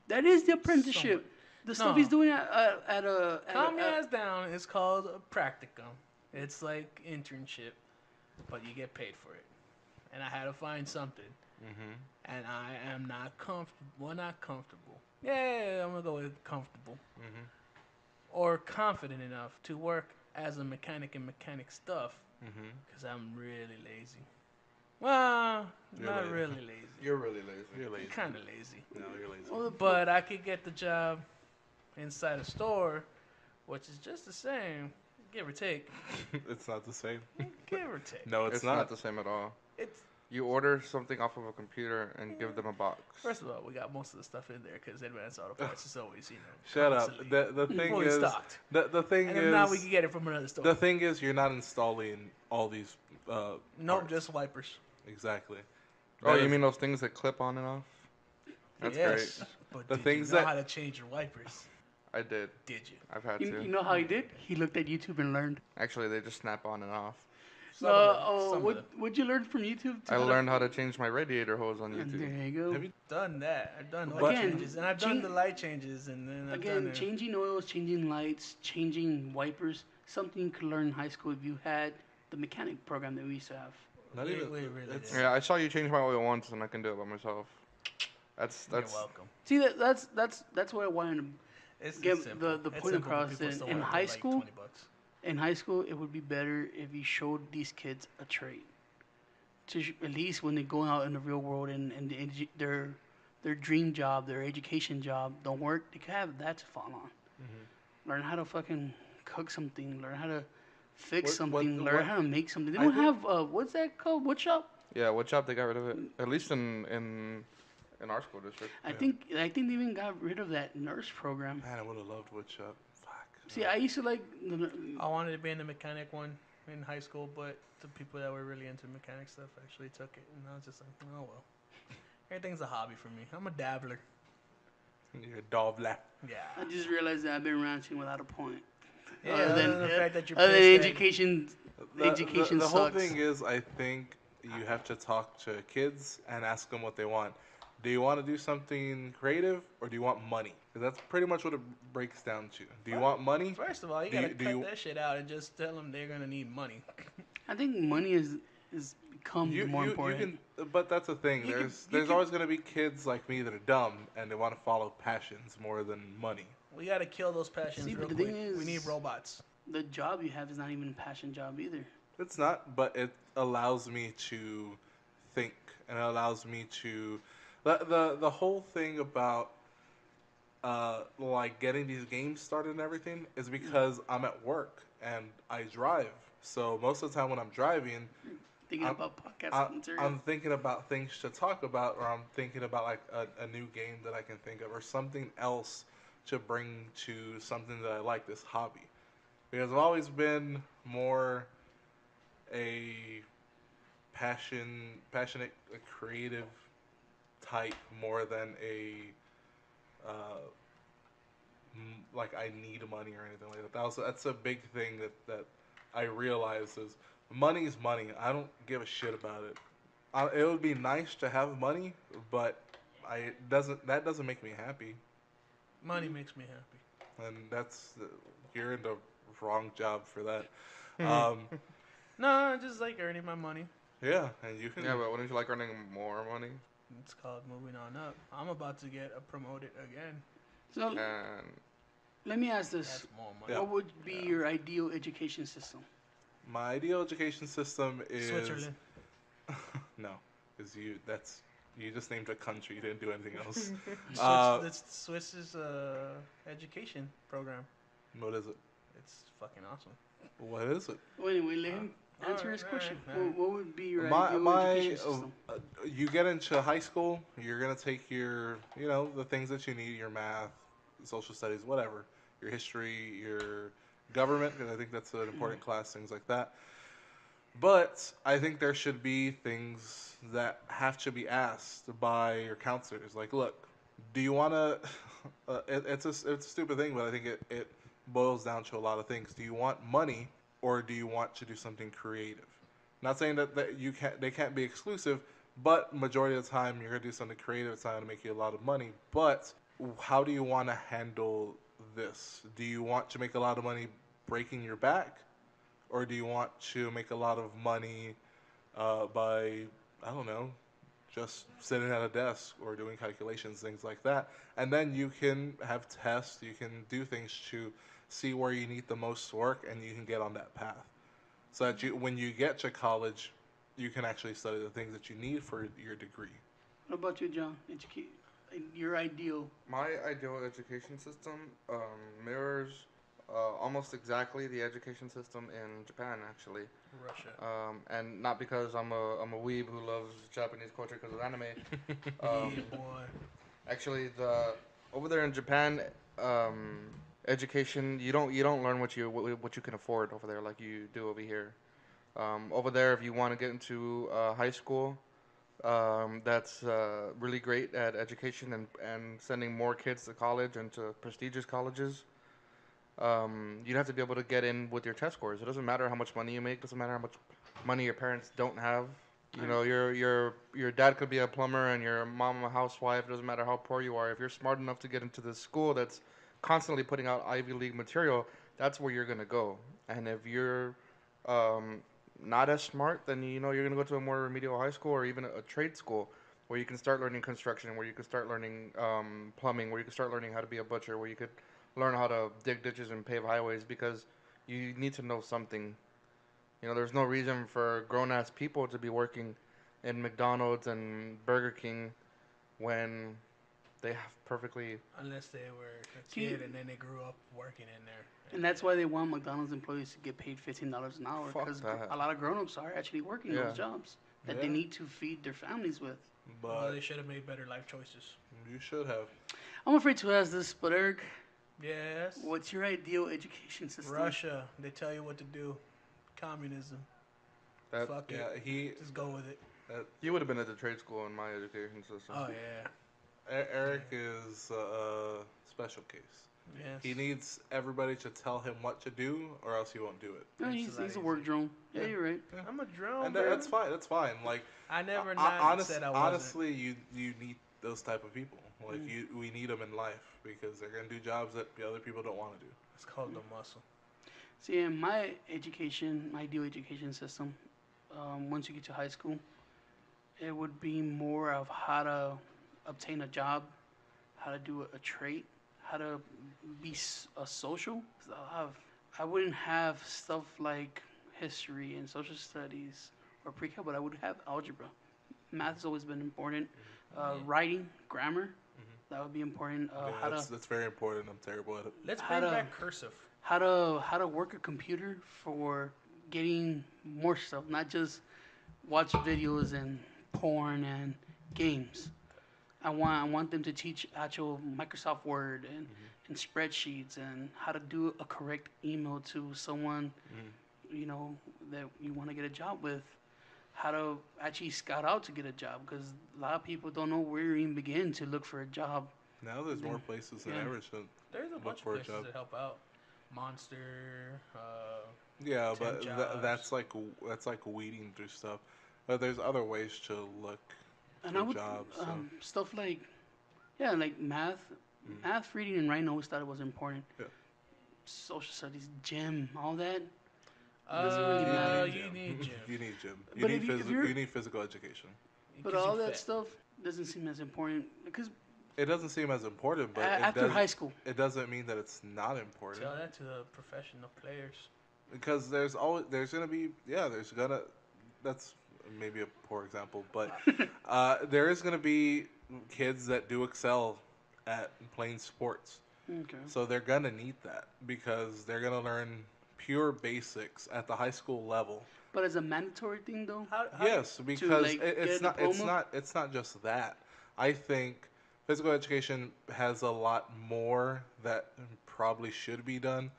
That is the apprenticeship. The stuff No. he's doing at a. Calm your ass down. It's called a practicum. It's like internship, but you get paid for it. And I had to find something. Mm-hmm. And I am not comfortable. Well, not comfortable. Yeah, I'm gonna go with comfortable. Mm-hmm. Or confident enough to work as a mechanic in mechanic stuff. Mm-hmm. Because I'm really lazy. Well, You're not lazy. really lazy. You're really lazy. You're lazy. Kind of lazy. No, you're lazy. Well, But I could get the job inside a store, which is just the same, give or take. It's not the same. Give or take. No, it's, It's not the same at all. It's You order something off of a computer and give them a box. First of all, we got most of the stuff in there because Advanced Auto Parts is always, Shut up. constantly The thing fully is, stocked. the thing And is, then now we can get it from another store. the thing is, you're not installing all these. Nope, parts. just wipers. Exactly. Oh, That you is- mean those things that clip on and off? That's Yes, great. but The did things you know that- how to change your wipers? I did. Did you? I've had you to. know how he did? He looked at YouTube and learned. Actually, they just snap on and off. Some of them, some of what them. what'd you learn from YouTube? I learned how to change my radiator hose on And YouTube. there you go. Have you- Done that. I've done But- oil changes, and I've done Change- the light changes, and then I've done Again, it. changing oils, changing lights, changing wipers, something you could learn in high school if you had the mechanic program that we used to have. Not We- even. we really it's- did. Yeah, I saw you change my oil once, and I can do it by myself. You're That's welcome. See, that's what I wanted to. It's Get simple. the It's point simple, but across people in- still in wanna pay high like school- $20. In high school, it would be better if you showed these kids a trade. At least when they go out in the real world and their dream job, their education job don't work, they can have that to fall on. Mm-hmm. Learn how to fucking cook something. Learn how to fix What- something. what- learn how to make something. They I don't think- have what's that called? Wood shop? yeah. What shop they got rid of it? At least in our school district. I think they even got rid of that nurse program. Man, I would have loved woodshop. Fuck. See, I used to like I wanted to be in the mechanic one in high school, but the people that were really into mechanic stuff actually took it, and I was just like, oh well. Everything's a hobby for me. I'm a dabbler. You're a dovla. Yeah. I just realized that I've been ranting without a point. Yeah, Other than- the fact that you're Other than pissed that- education, education the whole sucks. thing is, I think you have to talk to kids and ask them what they want. Do you want to do something creative or do you want money? Because that's pretty much what it breaks down to. Do you want money? First of all, you Do gotta you- do cut you- that shit out and just tell them they're gonna need money. I think money is become more important. But that's the thing. You can- There's you can- always going to be kids like me that are dumb and they want to follow passions more than money. We gotta kill those passions See, real but the quick. thing We need is- robots. The job you have is not even a passion job either. It's not, but it allows me to think and it allows me to the whole thing about like getting these games started and everything is because I'm at work and I drive. So most of the time when I'm driving, Thinking I'm- about podcast I'm material. thinking about things to talk about, or I'm thinking about like a new game that I can think of, or something else to bring to something that I like, this hobby. Because I've always been more a passionate, a creative type more than a like I need money or anything like that. That's a big thing that I realize is money's money. I don't give a shit about it. It would be nice to have money, but that doesn't make me happy, Money makes me happy. and you're in the wrong job for that. Um, No, I just like earning my money. yeah, and you can. Yeah, but wouldn't you like earning more money? It's called moving on up. I'm about to get promoted again. So And let me ask this: That's more money. Yeah. what would be your ideal education system? My ideal education system is Switzerland. no, is you just named a country. You didn't do anything else. That's Swiss's education program. What is it? It's fucking awesome. What is it? Well, anyway, let him answer his question. What would be your ideal education system? You get into high school, you're gonna take your, the things that you need, your math, social studies, whatever, your history, your government, because I think that's an important class, things like that. But I think there should be things that have to be asked by your counselors. Like, look, do you want to? It's a stupid thing, but I think it boils down to a lot of things. Do you want money, or do you want to do something creative? Not saying that they can't be exclusive, but majority of the time you're gonna do something creative. It's not gonna make you a lot of money. But how do you want to handle this? Do you want to make a lot of money breaking your back, or do you want to make a lot of money by, I don't know, just sitting at a desk or doing calculations, things like that? And then you can have tests, you can do things to see where you need the most work, and you can get on that path. So that when you get to college, you can actually study the things that you need for your degree. What about you, John? Your ideal. my ideal education system mirrors almost exactly the education system in Japan, actually. Russia. And not because I'm a weeb who loves Japanese culture because of anime. Yeah, boy. Actually, over there in Japan, education you don't learn what you can afford over there like you do over here. Over there, if you want to get into high school, that's really great at education and sending more kids to college and to prestigious colleges. You'd have to be able to get in with your test scores. It doesn't matter how much money you make. Doesn't matter how much money your parents don't have. You know, your dad could be a plumber and your mom a housewife. It doesn't matter how poor you are. If you're smart enough to get into this school that's constantly putting out Ivy League material, that's where you're gonna go. And if you're um, not as smart, then you're gonna go to a more remedial high school or even a trade school where you can start learning construction, where you can start learning plumbing, where you can start learning how to be a butcher, where you could learn how to dig ditches and pave highways because you need to know something. There's no reason for grown ass people to be working in McDonald's and Burger King when they have perfectly. Unless they were a See- kid and then they grew up working in there. And that's why they want McDonald's employees to get paid $15 an hour Fuck because that. a lot of grown-ups are actually working Yeah. those jobs that they Yeah. need to feed their families with. Well, But they should have made better life choices. you should have. I'm afraid to ask this, but Eric, Yes. what's your ideal education system? Russia. They tell you what to do. Communism. That Fuck Yeah, it. Just go with it. you would have been at the trade school in my education system. Oh yeah. Eric is a special case. Yes. He needs everybody to tell him what to do, or else he won't do it. No, It's he's a a lot work easier. drone. Yeah, Yeah. you're right. I'm a drone. And baby. that's fine. That's fine. Like, I never said I wasn't. honestly, you need those type of people. Like, Mm. we need them in life because they're gonna do jobs that the other people don't want to do. It's called the muscle. See, in my ideal education system, once you get to high school, it would be more of how to obtain a job, how to do a trade, how to be a social. So I wouldn't have stuff like history and social studies or pre-calc, but I would have algebra. Math has always been important. Writing, grammar, that would be important. Yeah, that's very important. I'm terrible at it. Let's How bring to- back cursive. how to work a computer for getting more stuff, not just watch videos and porn and games. I want them to teach actual Microsoft Word and spreadsheets and how to do a correct email to someone that you want to get a job with. How to actually scout out to get a job because a lot of people don't know where to even begin to look for a job. Now there's more places than Yeah. ever to There's a look bunch of for a places job. that help out. Monster, Yeah, temp but jobs. that's like weeding through stuff. But there's other ways to look And for I would jobs. So. stuff like yeah, like math, reading, and writing. I always thought it was important. Yeah. Social studies, gym, all that doesn't really You matter. need You gym. need gym. You need gym. But if you're You need physical education. It but gets you all that fat. stuff doesn't seem as important because It doesn't seem as important, but after high school, it doesn't mean that it's not important. Tell that to the professional players. Because there's gonna be that's maybe a poor example, but there is gonna be kids that do excel at playing sports. okay. So they're gonna need that because they're gonna learn pure basics at the high school level. But as a mandatory thing, though, How Yes, because like, get a it's not just that. I think physical education has a lot more that probably should be done.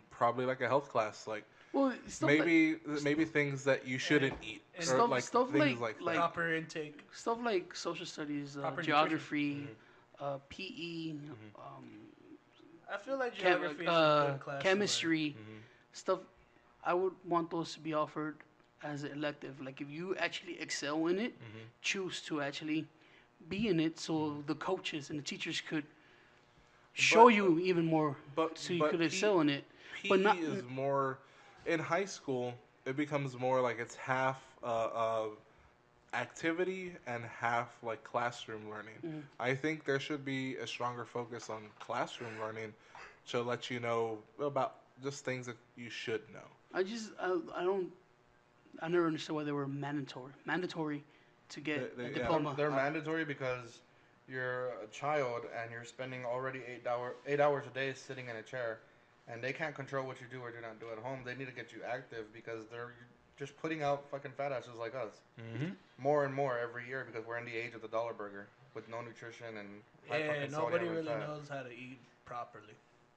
Probably like a health class, like well, maybe things that you shouldn't eat, and or stuff- like stuff things like- like like- that. proper intake. stuff like social studies, Proper geography, PE, I feel like chem- geography is a good class. chemistry, stuff. I would want those to be offered as an elective. Like if you actually excel in it, choose to actually be in it, so the coaches and the teachers could show But- you even more, so you could excel in it. PE But not is more in high school. It becomes more like it's half activity and half like classroom learning. I think there should be a stronger focus on classroom learning to let you know about just things that you should know. I don't. I never understood why they were mandatory to get They- a yeah. diploma. They're mandatory because you're a child and you're spending already 8 hours a day sitting in a chair, and they can't control what you do or do not do at home. They need to get you active because they're just putting out fucking fat asses like us more and more every year because we're in the age of the dollar burger with no nutrition and high Yeah, fucking nobody sodium and really fat. knows how to eat properly.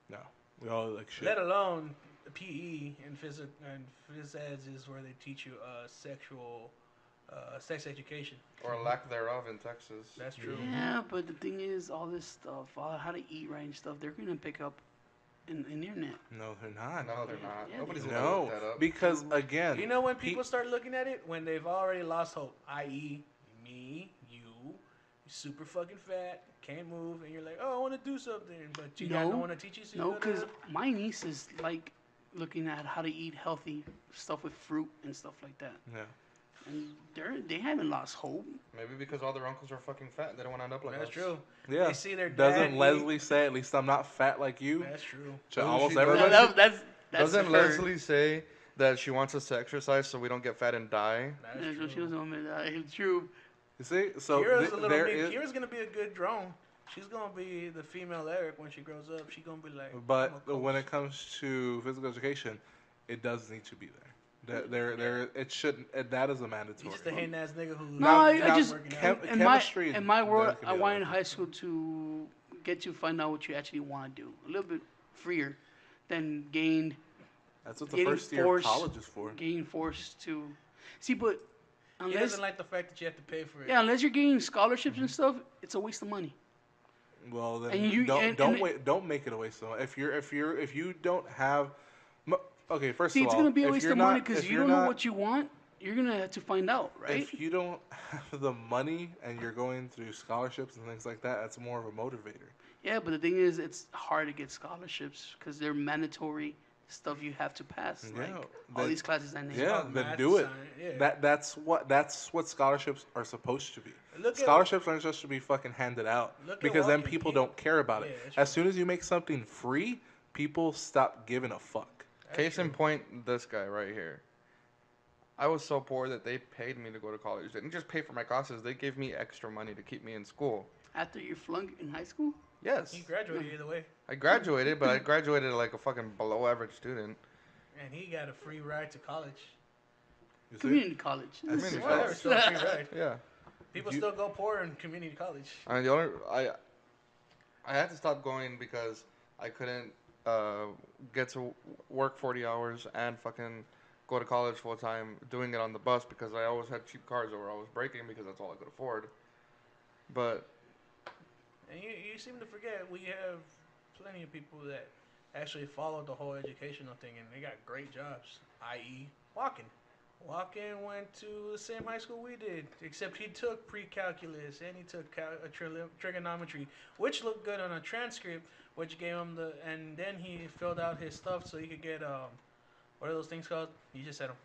No, we all like shit. Let alone PE and phys eds is where they teach you sex education. Or lack thereof in Texas. That's true. Yeah, but the thing is, all this stuff, all how to eat right and stuff, they're gonna pick up in the internet. No, they're not. No, they're not. Yeah, Nobody's they gonna No, look that up. because again, You know when people start looking at it? When they've already lost hope. I.e., me, you, super fucking fat, can't move, and you're like, oh, I want to do something, but you got no one to teach you. So No, you because gotta- my niece is like looking at how to eat healthy stuff with fruit and stuff like that, yeah. and they haven't lost hope. Maybe because all their uncles are fucking fat and they don't want to end up like That's us. true. Yeah. They see their dad Doesn't eat- Leslie say, at least I'm not fat like you? That's true. To Doesn't almost she- everybody? doesn't That's Doesn't her. Leslie say that she wants us to exercise so we don't get fat and die? That's Yeah, true. she doesn't want me to. It's true. You see? So Kira's a little there big. is, Kira's gonna be a good drone. She's gonna be the female Eric when she grows up. She's gonna be like. but I'm a when coach. it comes to physical education, it does need to be there. It shouldn't. That is a mandatory. He's just a hating ass nigga who. No, Now- I now just working chem- out. in chemistry in my world, can I be wanted elective. high school to get you to find out what you actually want to do. A little bit freer than That's what the getting first year forced- of college is for. getting forced to see. But He unless doesn't like the fact that you have to pay for it. yeah, unless you're getting scholarships and stuff, it's a waste of money. Well, then And you- don't and- don't and- wait. Don't make it a waste of money. If you don't have, okay. First See, of it's all, gonna be a if waste you're of money not- because if you you're don't know not- what you want. You're gonna have to find out, right? If you don't have the money and you're going through scholarships and things like that, that's more of a motivator. Yeah, but the thing is, it's hard to get scholarships because they're mandatory stuff you have to pass. Yeah, Like all then- these classes I named. Yeah, Oh, then math, do it. science, yeah. That's what scholarships are supposed to be. Look at- Scholarships aren't supposed to be fucking handed out Look at because then walking. people don't care about Yeah, it. that's As soon as you make something free, people stop giving a fuck. Case in point, this guy right here. I was so poor that they paid me to go to college. They didn't just pay for my classes; they gave me extra money to keep me in school. After you flunk in high school, Yes, He graduated either way, I graduated, but I graduated like a fucking below average student. and he got a free ride to college. You see? community college. Community Whatever, college. still a free ride. Yeah, People You- still go poor in community college. I mean, I had to stop going because I couldn't get to work 40 hours and fucking go to college full time doing it on the bus because I always had cheap cars that were always breaking because that's all I could afford. But And you seem to forget we have plenty of people that actually followed the whole educational thing, and they got great jobs. I.e., Walken. Walken went to the same high school we did, except he took pre-calculus and he took trigonometry, which looked good on a transcript, which gave him and then he filled out his stuff so he could get what are those things called? You just said them.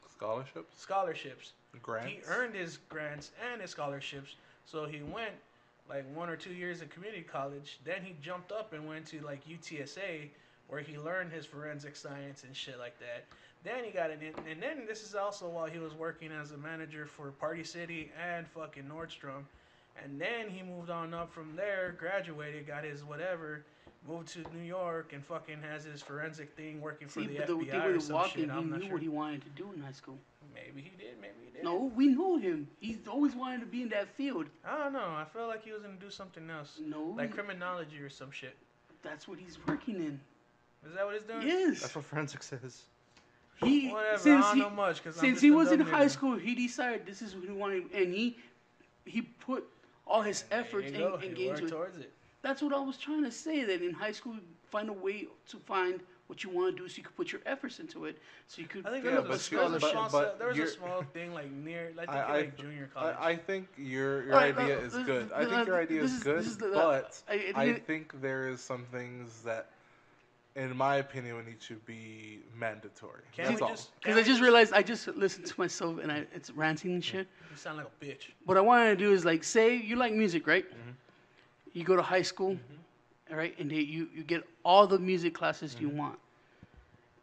Scholarships? Scholarships. Grants? He earned his grants and his scholarships, so he went like 1 or 2 years of community college. Then he jumped up and went to like UTSA, where he learned his forensic science and shit like that. Then he got and then this is also while he was working as a manager for Party City and fucking Nordstrom. And then he moved on up from there, graduated, got his whatever, moved to New York, and fucking has his forensic thing working for the FBI or some shit. I'm not sure. He knew what he wanted to do in high school. Maybe he did, maybe he didn't. No, we know him. He's always wanted to be in that field. I don't know. I feel like he was going to do something else. No. Like criminology or some shit. That's what he's working in. Is that what he's doing? Yes. That's what forensics is. Whatever, I don't know much. Since he was in high school, he decided this is what he wanted, and he put all his efforts and gains towards it. That's what I was trying to say, that in high school, find a way to find what you want to do so you could put your efforts into it, so you could fill up a scholarship. There was a small thing like near, like junior college. I think your idea is good. I think your idea is good, but I think there is some things that, in my opinion, would need to be mandatory. That's all. Because I just realized I just listened to myself and it's ranting and shit. You sound like a bitch. What I wanted to do is like, say you like music, right? Mm-hmm. You go to high school, all right, and you get all the music classes you want,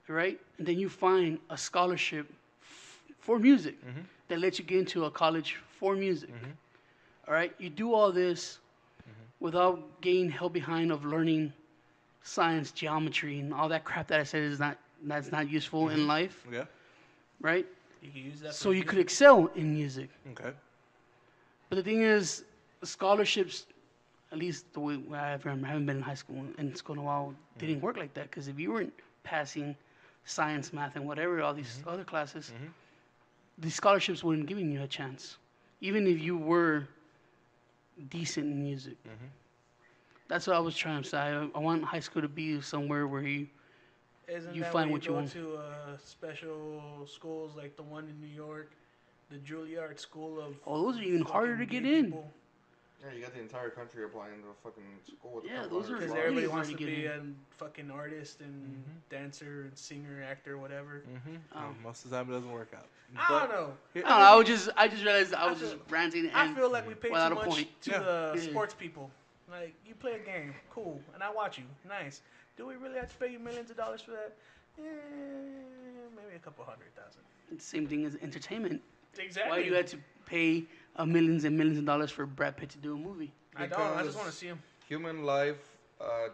all right? And then you find a scholarship for music that lets you get into a college for music, all right? You do all this without getting held behind of learning science, geometry, and all that crap that I said that's not useful in life. Yeah. Right? You can use that. So you could excel in music. Okay. But the thing is, scholarships, at least the way I haven't been in high school and school in a while, didn't work like that. Because if you weren't passing science, math, and whatever, all these other classes, these scholarships wouldn't give you a chance. Even if you were decent in music. That's what I was trying to say. I want high school to be somewhere where you find what you want. Isn't that where you go to special schools like the one in New York, the Juilliard School of... Oh, those are even harder to get in. Yeah, you got the entire country applying to a fucking school with those are because everybody wants to be a fucking artist and dancer and singer, actor, whatever. Most of the time it doesn't work out. I don't know. I just realized I was just ranting. And I feel like we pay too much point. to the sports people. Like, you play a game, cool, and I watch you, nice. Do we really have to pay you millions of dollars for that? Maybe a couple $100,000. It's the same thing as entertainment. Exactly. Why do you have to pay millions and millions of dollars for Brad Pitt to do a movie? I don't. I just want to see him. Human life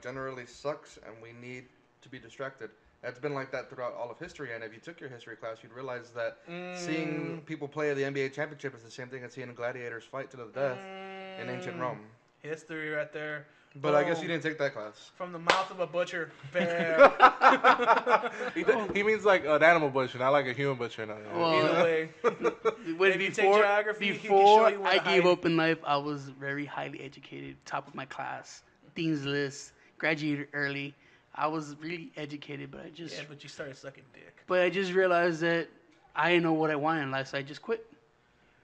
generally sucks, and we need to be distracted. It's been like that throughout all of history, and if you took your history class, you'd realize that seeing people play the NBA championship is the same thing as seeing gladiators fight to the death in ancient Rome. History right there. But I guess you didn't take that class. From the mouth of a butcher. Bam. He means like an animal butcher, not like a human butcher. No. Either way. If you take geography, before I gave up in life, I was very highly educated, top of my class, dean's list, graduated early. I was really educated, but but you started sucking dick. But I just realized that I didn't know what I wanted in life, so I just quit.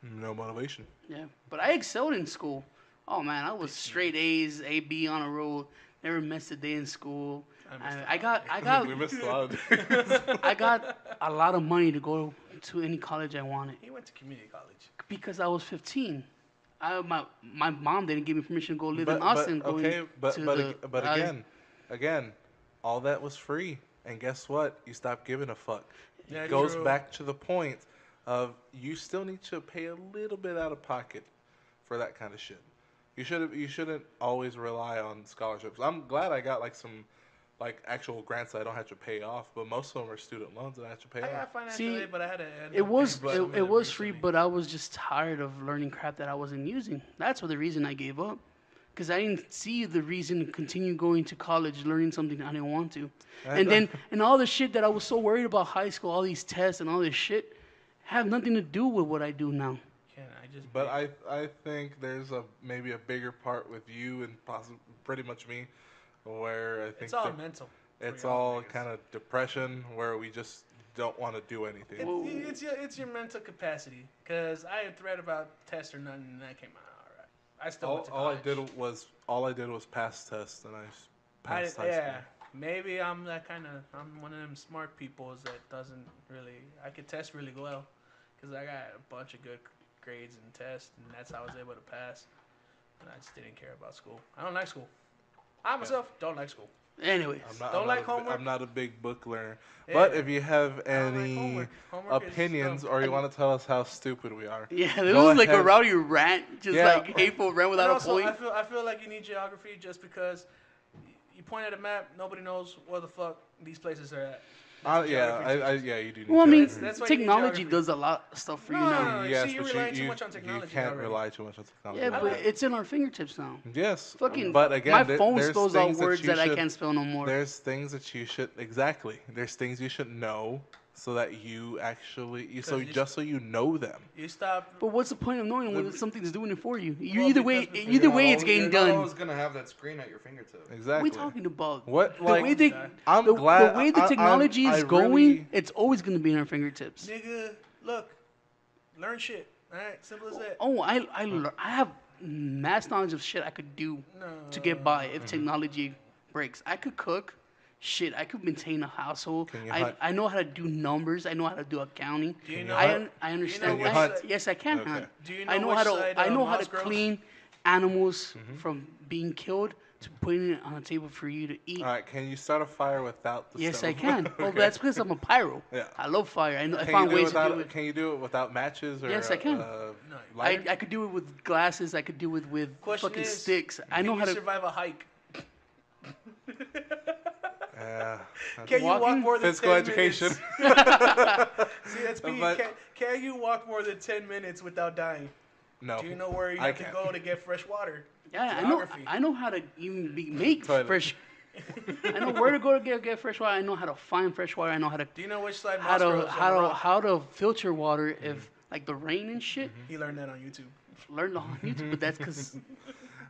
No motivation. Yeah, but I excelled in school. Oh man, I was straight A's, A, B on a roll. Never missed a day in school. I got. We missed a lot. I got a lot of money to go to any college I wanted. He went to community college because I was 15. My mom didn't give me permission to go live in Austin. Again, all that was free, and guess what? You stopped giving a fuck. Yeah, it goes back to the point of you still need to pay a little bit out of pocket for that kind of shit. You shouldn't always rely on scholarships. I'm glad I got some actual grants that I don't have to pay off, but most of them are student loans that I have to pay off. I got financial aid, but I had to. It was free, but I was just tired of learning crap that I wasn't using. That's the reason I gave up, because I didn't see the reason to continue going to college, learning something I didn't want to, and all the shit that I was so worried about high school, all these tests and all this shit, have nothing to do with what I do now. But I think there's maybe a bigger part with you and possibly pretty much me, where I think it's all mental. It's For y'all all niggas. kind of depression where we just don't want to do anything. It's your mental capacity. Cause I had read about tests or nothing, and that came out alright. I still went to All I college. did was pass tests, and I passed high Yeah, school. maybe I'm that kind of. I'm one of them smart peoples that doesn't really. I could test really well, cause I got a bunch of good grades in tests, and that's how I was able to pass. And I just didn't care about school. I don't like school. I myself don't like school. Anyways, Don't like homework? I'm not a big book learner. Yeah. But if you have I don't like any homework. Homework is opinions dumb. or you want to tell us how stupid we are, yeah, this Go was like a ahead. rowdy rant, just Yeah. like hateful rant And without also, a point. I feel like you need geography just because you point at a map, nobody knows where the fuck these places are at. That's geography teaches. you do. Need Well, I mean, geography. That's why you need technology geography. does a lot of stuff for you No, now. no, no. Yes, See, you're but relying too much on you technology can't already. rely too much on technology. Yeah, but like- it's in our fingertips now. Yes, Fucking, but again, my there- phone there's spells out things words you that I should- can't spell no more. There's things that you should exactly. There's things you should know so that you actually so you know them. You stop. But what's the point of knowing when something's doing it for you? Well, Either way, because either way, it's getting You're done. not What always gonna have that screen at your fingertips. Exactly. are we talking about? What The like way they, I'm the, glad the way the I- technology I is going, really- it's always going to be in our fingertips. Nigga, look. Learn shit. Alright? Simple as that. Oh, I have mass knowledge of shit I could do to get by if technology breaks. I could cook. Shit, I could maintain a household. Can you I, hunt? I know how to do numbers. I know how to do accounting. Do you Can know? you hunt? I understand. Can you hunt? Yes, I can Okay. hunt. Do you know I know which how to. side, I know how mouse to grows? clean animals from being killed to putting it on a table for you to eat. All right, can you start a fire without the Yes, stove? I can. Oh, Okay. that's because I'm a pyro. Yeah. I love fire. I know. I Can found you do it ways to without? do it. Can you do it without matches or? Yes, I can. No. lighter? I could do it with glasses. I could do it with Question fucking is, sticks. I know Can how you to. survive a hike? Yeah. Can you walk Walking? more than Physical 10 education. minutes? See, that's me. But- Can you walk more than 10 minutes without dying? No. Do you know where you I have to can't. go to get fresh water? Yeah, Geography. I know how to even make Toilet. fresh. I know where to go to get fresh water. I know how to find fresh water. I know how to Do you know which side how mouse to grows on how the to rock? how to filter water if like the rain and shit. He learned that on YouTube. Learned on YouTube, but that's because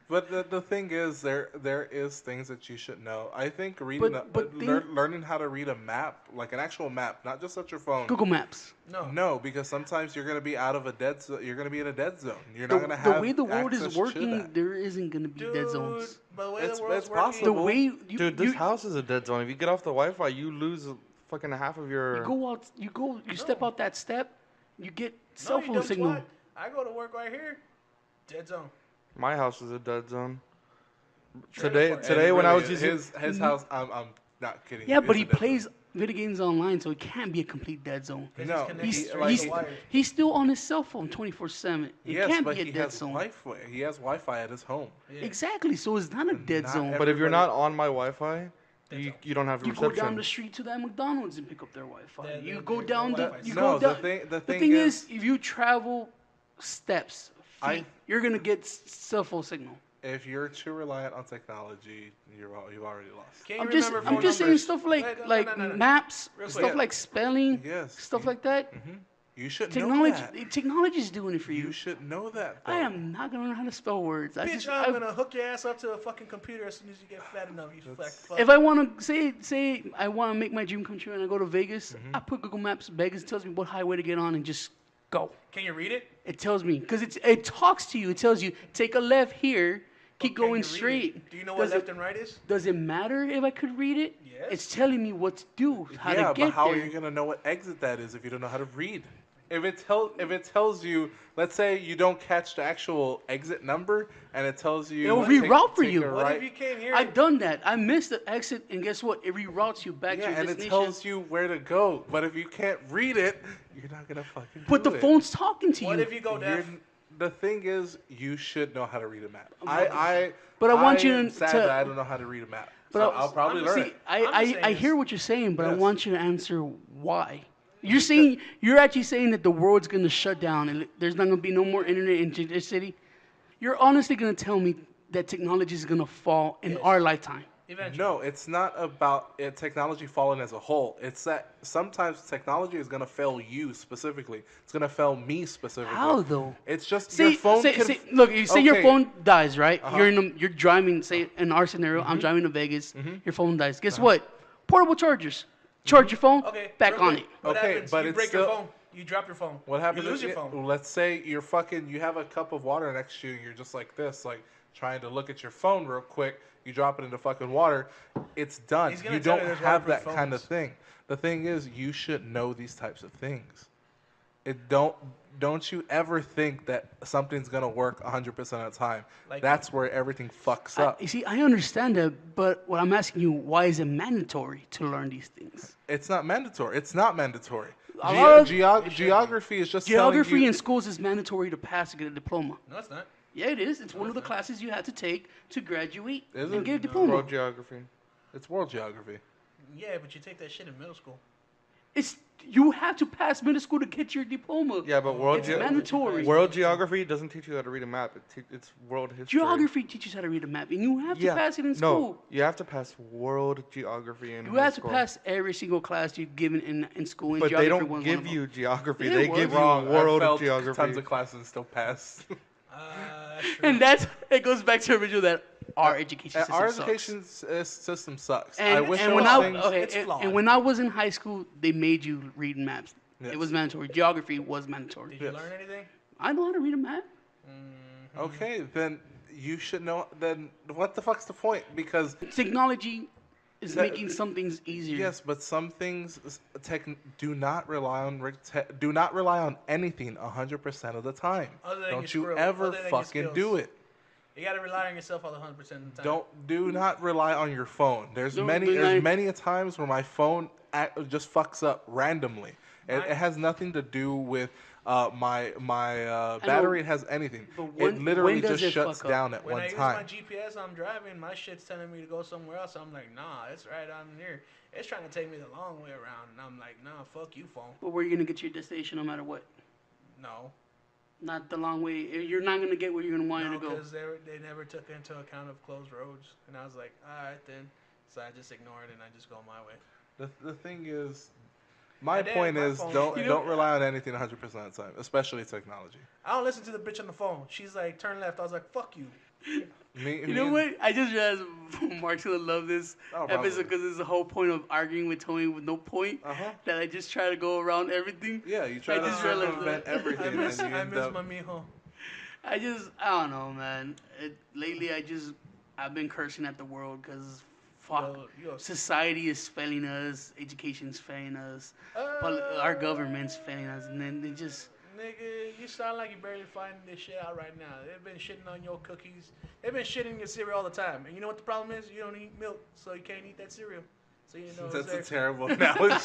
But the thing is, there is things that you should know. I think reading, But learning how to read a map, like an actual map, not just at your phone. Google Maps. No. No, because sometimes you're gonna be out of a dead zone. You're gonna be in a dead zone. You're The, not gonna have the way the world access is to working, that. there isn't gonna be Dude, dead zones. by the way It's- the world's it's working, The possible. way you Dude, this you, house is a dead zone. If you get off the Wi-Fi, you lose fucking half of your. you go out, you step out that step, you get No, cell you phone dumb signal. twat. I go to work right here. Dead zone. My house is a dead zone. Trailer Today, park. And today when I really, was using his house, I'm not kidding. Yeah, you, but is he a dead plays zone. video games online, so it can't be a complete dead zone. No, connected He's straight like- he's, to the wire. he's still on his cell phone 24/7. It Yes, can't but be a he dead has zone. Wi-Fi. He has Wi-Fi at his home. Yeah. Exactly, so it's not a dead Not zone. every- But if you're everybody- not on my Wi-Fi, Dead you, zone. you don't have You go reception. down the street to that McDonald's and pick up their Wi-Fi. Their- You their- go their down the Wi-Fi. you No, go the down. thing- the thing thing is- is, if you travel steps, I- feet, you're gonna get cell phone signal. If you're too reliant on technology, you've already lost. Can you I'm just remember I'm phone just saying numbers? stuff Wait, like no. maps, Real stuff quick. like spelling, Yes. stuff you- like that. You should Technology know that. technology's doing it for You you. should know that. I though. am not gonna learn how to spell words. Bitch, I'm gonna hook your ass up to a fucking computer as soon as you get fat enough. You fat fuck. If I want to say I want to make my dream come true and I go to Vegas, Mm-hmm. I put Google Maps Vegas. It tells me what highway to get on and just go. Can you read it? It tells me because it talks to you. It tells you take a left here, keep Can you going read straight. it? Do you know what Does left it, and right is? does it matter if I could read it? Yes. It's telling me what to do, how yeah, to get but how there. are you gonna know what exit that is if you don't know how to read? If it tells you, let's say you don't catch the actual exit number, and it tells you It'll take- reroute for take you. a What right- if you came here? I've done that. I missed the exit, and guess what? It reroutes you back to Yeah, your and it destination. tells you where to go. But if you can't read it, you're not gonna fucking. But do the it. phone's talking to What you. if you go You're- deaf? The thing is, you should know how to read a map. But I want you am to- sad that I don't know how to read a map. But So I- I'll probably learn See, it. I'm just I saying hear this. what you're saying, but I Yes. want you to answer why. You're actually saying that the world's gonna shut down and there's not gonna be no more internet in this city. You're honestly gonna tell me that technology is gonna fall in our lifetime. Eventually. No, it's not about technology falling as a whole. It's that sometimes technology is gonna fail you specifically. It's gonna fail me specifically. How though? It's just Say, your phone can. look, you say your Okay. phone dies, right? Uh-huh. You're driving. Say in our scenario, I'm driving to Vegas. Your phone dies. Uh-huh. Guess what? Portable chargers. Charge your phone. Okay. Back real on quick, it. What Okay, happens? but You it's break your still- phone. You drop your phone. What happens? You lose your if- phone. Let's say you have a cup of water next to you, and you're just like this, like trying to look at your phone real quick. You drop it into fucking water. It's done. He's gonna You tell don't you there's have waterproof that kind of phones. thing. The thing is, you should know these types of things. Don't you ever think that something's gonna work 100% of the time. Like- That's where everything fucks up. You see, I understand that, but what I'm asking you, why is it mandatory to learn these things? It's not mandatory. It's not mandatory. A lot of- Geography is just telling Geography you, in schools is mandatory to pass to get a diploma. No, it's not. Yeah, it is. It's one of the classes you have to take to graduate Is and it? get a No. diploma. World geography. It's world geography. Yeah, but you take that shit in middle school. It's you have to pass middle school to get your diploma. Yeah, but It's mandatory. world geography doesn't teach you how to read a map. It's world history. Geography teaches how to read a map, and you have to pass it in No, school. you have to pass world geography in You high have to school. pass every single class you've given in school. And But they geography don't was one give of them. you geography. Yeah, They well, give you Wrong. world I failed geography. tons of classes and still passed. That's true. And it goes back to the original that our education system Our sucks. education system sucks. And, I wish and there when was I things. okay, It's and, flawed. and when I was in high school, they made you read maps. Yes. It was mandatory. Geography was mandatory. Did you Yes. learn anything? I know how to read a map. Okay, then you should know. Then what the fuck's the point? Because Technology is That- making some things easier. yes, but some things do not rely on anything 100% of the time. Other than Don't your you scroll- ever other than your fucking skills. do it. You gotta rely on yourself all 100% of the time. Do not rely on your phone. There's Don't many rely- a times where my phone just fucks up randomly. It has nothing to do with my battery. It has anything. But It literally when does just it shuts fuck up? down at When one I use time. my GPS, I'm driving. My shit's telling me to go somewhere else. I'm like, nah, it's right on here. It's trying to take me the long way around, and I'm like, nah, fuck you, phone. But where are you gonna get your destination no matter what? No, Not the long way. You're not gonna get where you're gonna want no, to go. because they never took into account of closed roads, and I was like, all right then. So I just ignore it and I just go my way. The thing is, my My point my is phone's don't like- don't rely on anything 100% of the time, especially technology. I don't listen to the bitch on the phone. She's like, turn left. I was like, fuck you. You know what? I just realized Mark's gonna love this Oh, episode probably. because it's the whole point of arguing with Tony with no point. Uh-huh. That I just try to go around everything. Yeah, you try I to just realized circumvent that. everything, I miss and you end my up. mijo. I don't know, man. Lately, I've been cursing at the world because fuck, Yo, society is failing us, education's failing us, our government's failing us, and then they just. Nigga, you sound like you barely finding this shit out right now. They've been shitting on your cookies. They've been shitting in your cereal all the time. And you know what the problem is? You don't eat milk, so you can't eat that cereal. So you know That's a it's there. terrible analogy.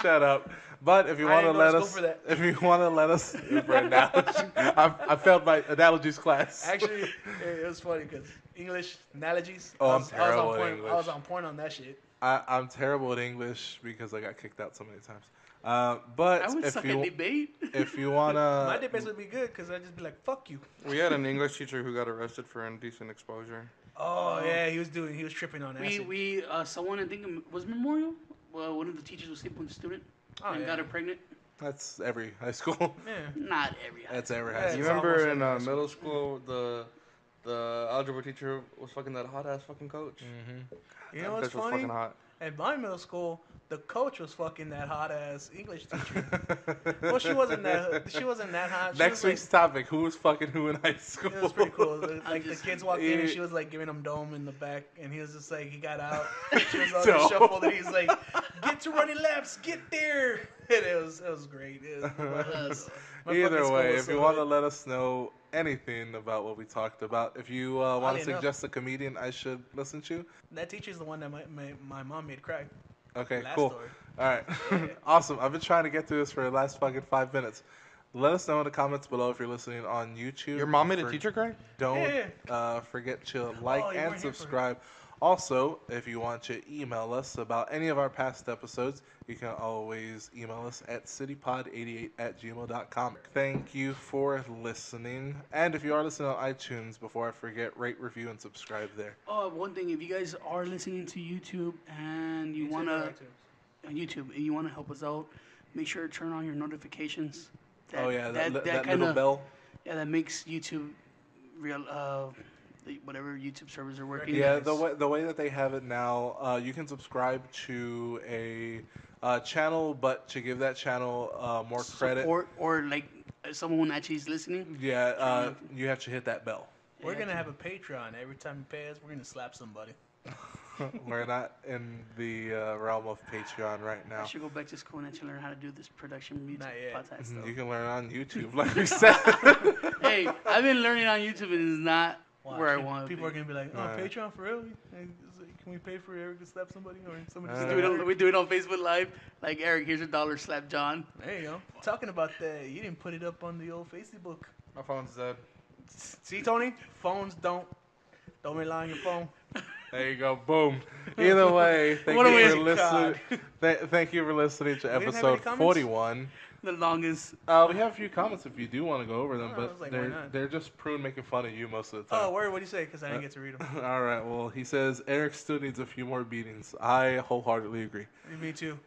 Shut up. But if you I want to didn't go let to us, school for that. if you want to let us, for analogy, I failed my analogies class. Actually, it was funny because English analogies. Oh, I I'm was terrible on at point. English. I was on point on that shit. I'm terrible at English because I got kicked out so many times. But I would if suck you at debate. if you wanna, My debates would be good because I'd just be like, fuck you. We had an English teacher who got arrested for indecent exposure. Oh, yeah, he was tripping on acid. Someone I think it was Memorial. Well, one of the teachers was sleeping with a student Oh, and yeah. got her pregnant. that's every high school. Yeah. Not every. That's every Yeah, high it's school. You remember almost in every high middle school, the algebra teacher was fucking that hot ass fucking coach. You know That what's bitch was funny? fucking hot. At my middle school, the coach was fucking that hot ass English teacher. Well, she wasn't that hot. She Next was week's topic: Who was fucking who in high school? It was pretty cool. Like the just- kids walked in and Yeah. she was like giving him dome in the back, and he was just like he got out. She was all Dope. shuffled, and he's like, "Get to running laps, get there." And it was great. My fucking Either school way, was if so you want to good. let us know anything about what we talked about, if you want Oddly to enough. suggest a comedian I should listen to, That teacher's the one that my mom made cry. okay, Last cool. story. All right, awesome. I've been trying to get through this for the last fucking 5 minutes. Let us know in the comments below if you're listening on YouTube. Your mom made a teacher cry? Don't Yeah. forget to like Oh, you and weren't here for it. subscribe. Also, if you want to email us about any of our past episodes, you can always email us at citypod88@gmail.com. Thank you for listening. And if you are listening on iTunes, before I forget, rate, review, and subscribe there. Oh, one thing, if you guys are listening to YouTube and you wanna help us out, make sure to turn on your notifications. That little kinda- bell. Yeah, that makes YouTube real. whatever YouTube servers are working. Yeah, the way that they have it now, you can subscribe to a channel, but to give that channel more credit, Support or like someone actually is listening. yeah, you have to hit that bell. We're Yeah, gonna have a Patreon. Every time you pay us, we're gonna slap somebody. We're not in the realm of Patreon right I now. should go back to school and actually learn how to do this production YouTube Not yet. podcast stuff. You can learn on YouTube, like we said. Hey, I've been learning on YouTube and it's not where I want to be. People are gonna be like, "Oh, Right. Patreon for real? Can we pay for Eric to slap somebody or somebody?" Uh, to We do it on Facebook Live. Like, Eric, here's $1, slap John. There you go. Talking about that, you didn't put it up on the old Facebook. My phone's dead. See, Tony, phones don't rely on your phone. There you go. Boom. Either way, thank What a you for waste listening. Thank you for listening to didn't have any episode comments? 41. The longest. We have a few comments if you do want to go over them, Oh, I but was like, why not? they're just prune making fun of you most of the Oh, time. word, what do you say? Because I didn't get to read them. All right. Well, he says Eric still needs a few more beatings. I wholeheartedly agree. Me too.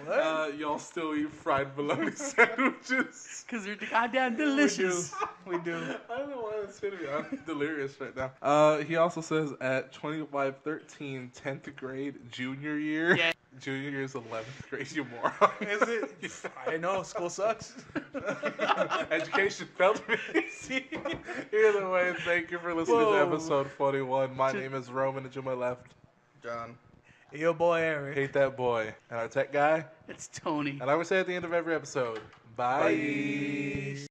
What? Y'all still eat fried bologna sandwiches. Because they're goddamn delicious. We do. I don't know why that's hitting me. I'm delirious right now. He also says at 2513, 10th grade, junior year. Yeah. Junior year is 11th grade, you moron. Is it? I know, school sucks. Education failed me. Either way, thank you for listening to Whoa. episode 41. My name is Roman, and to my left, John. Your boy Eric. hate that boy. And our tech guy. It's Tony. And I would say at the end of every episode, bye.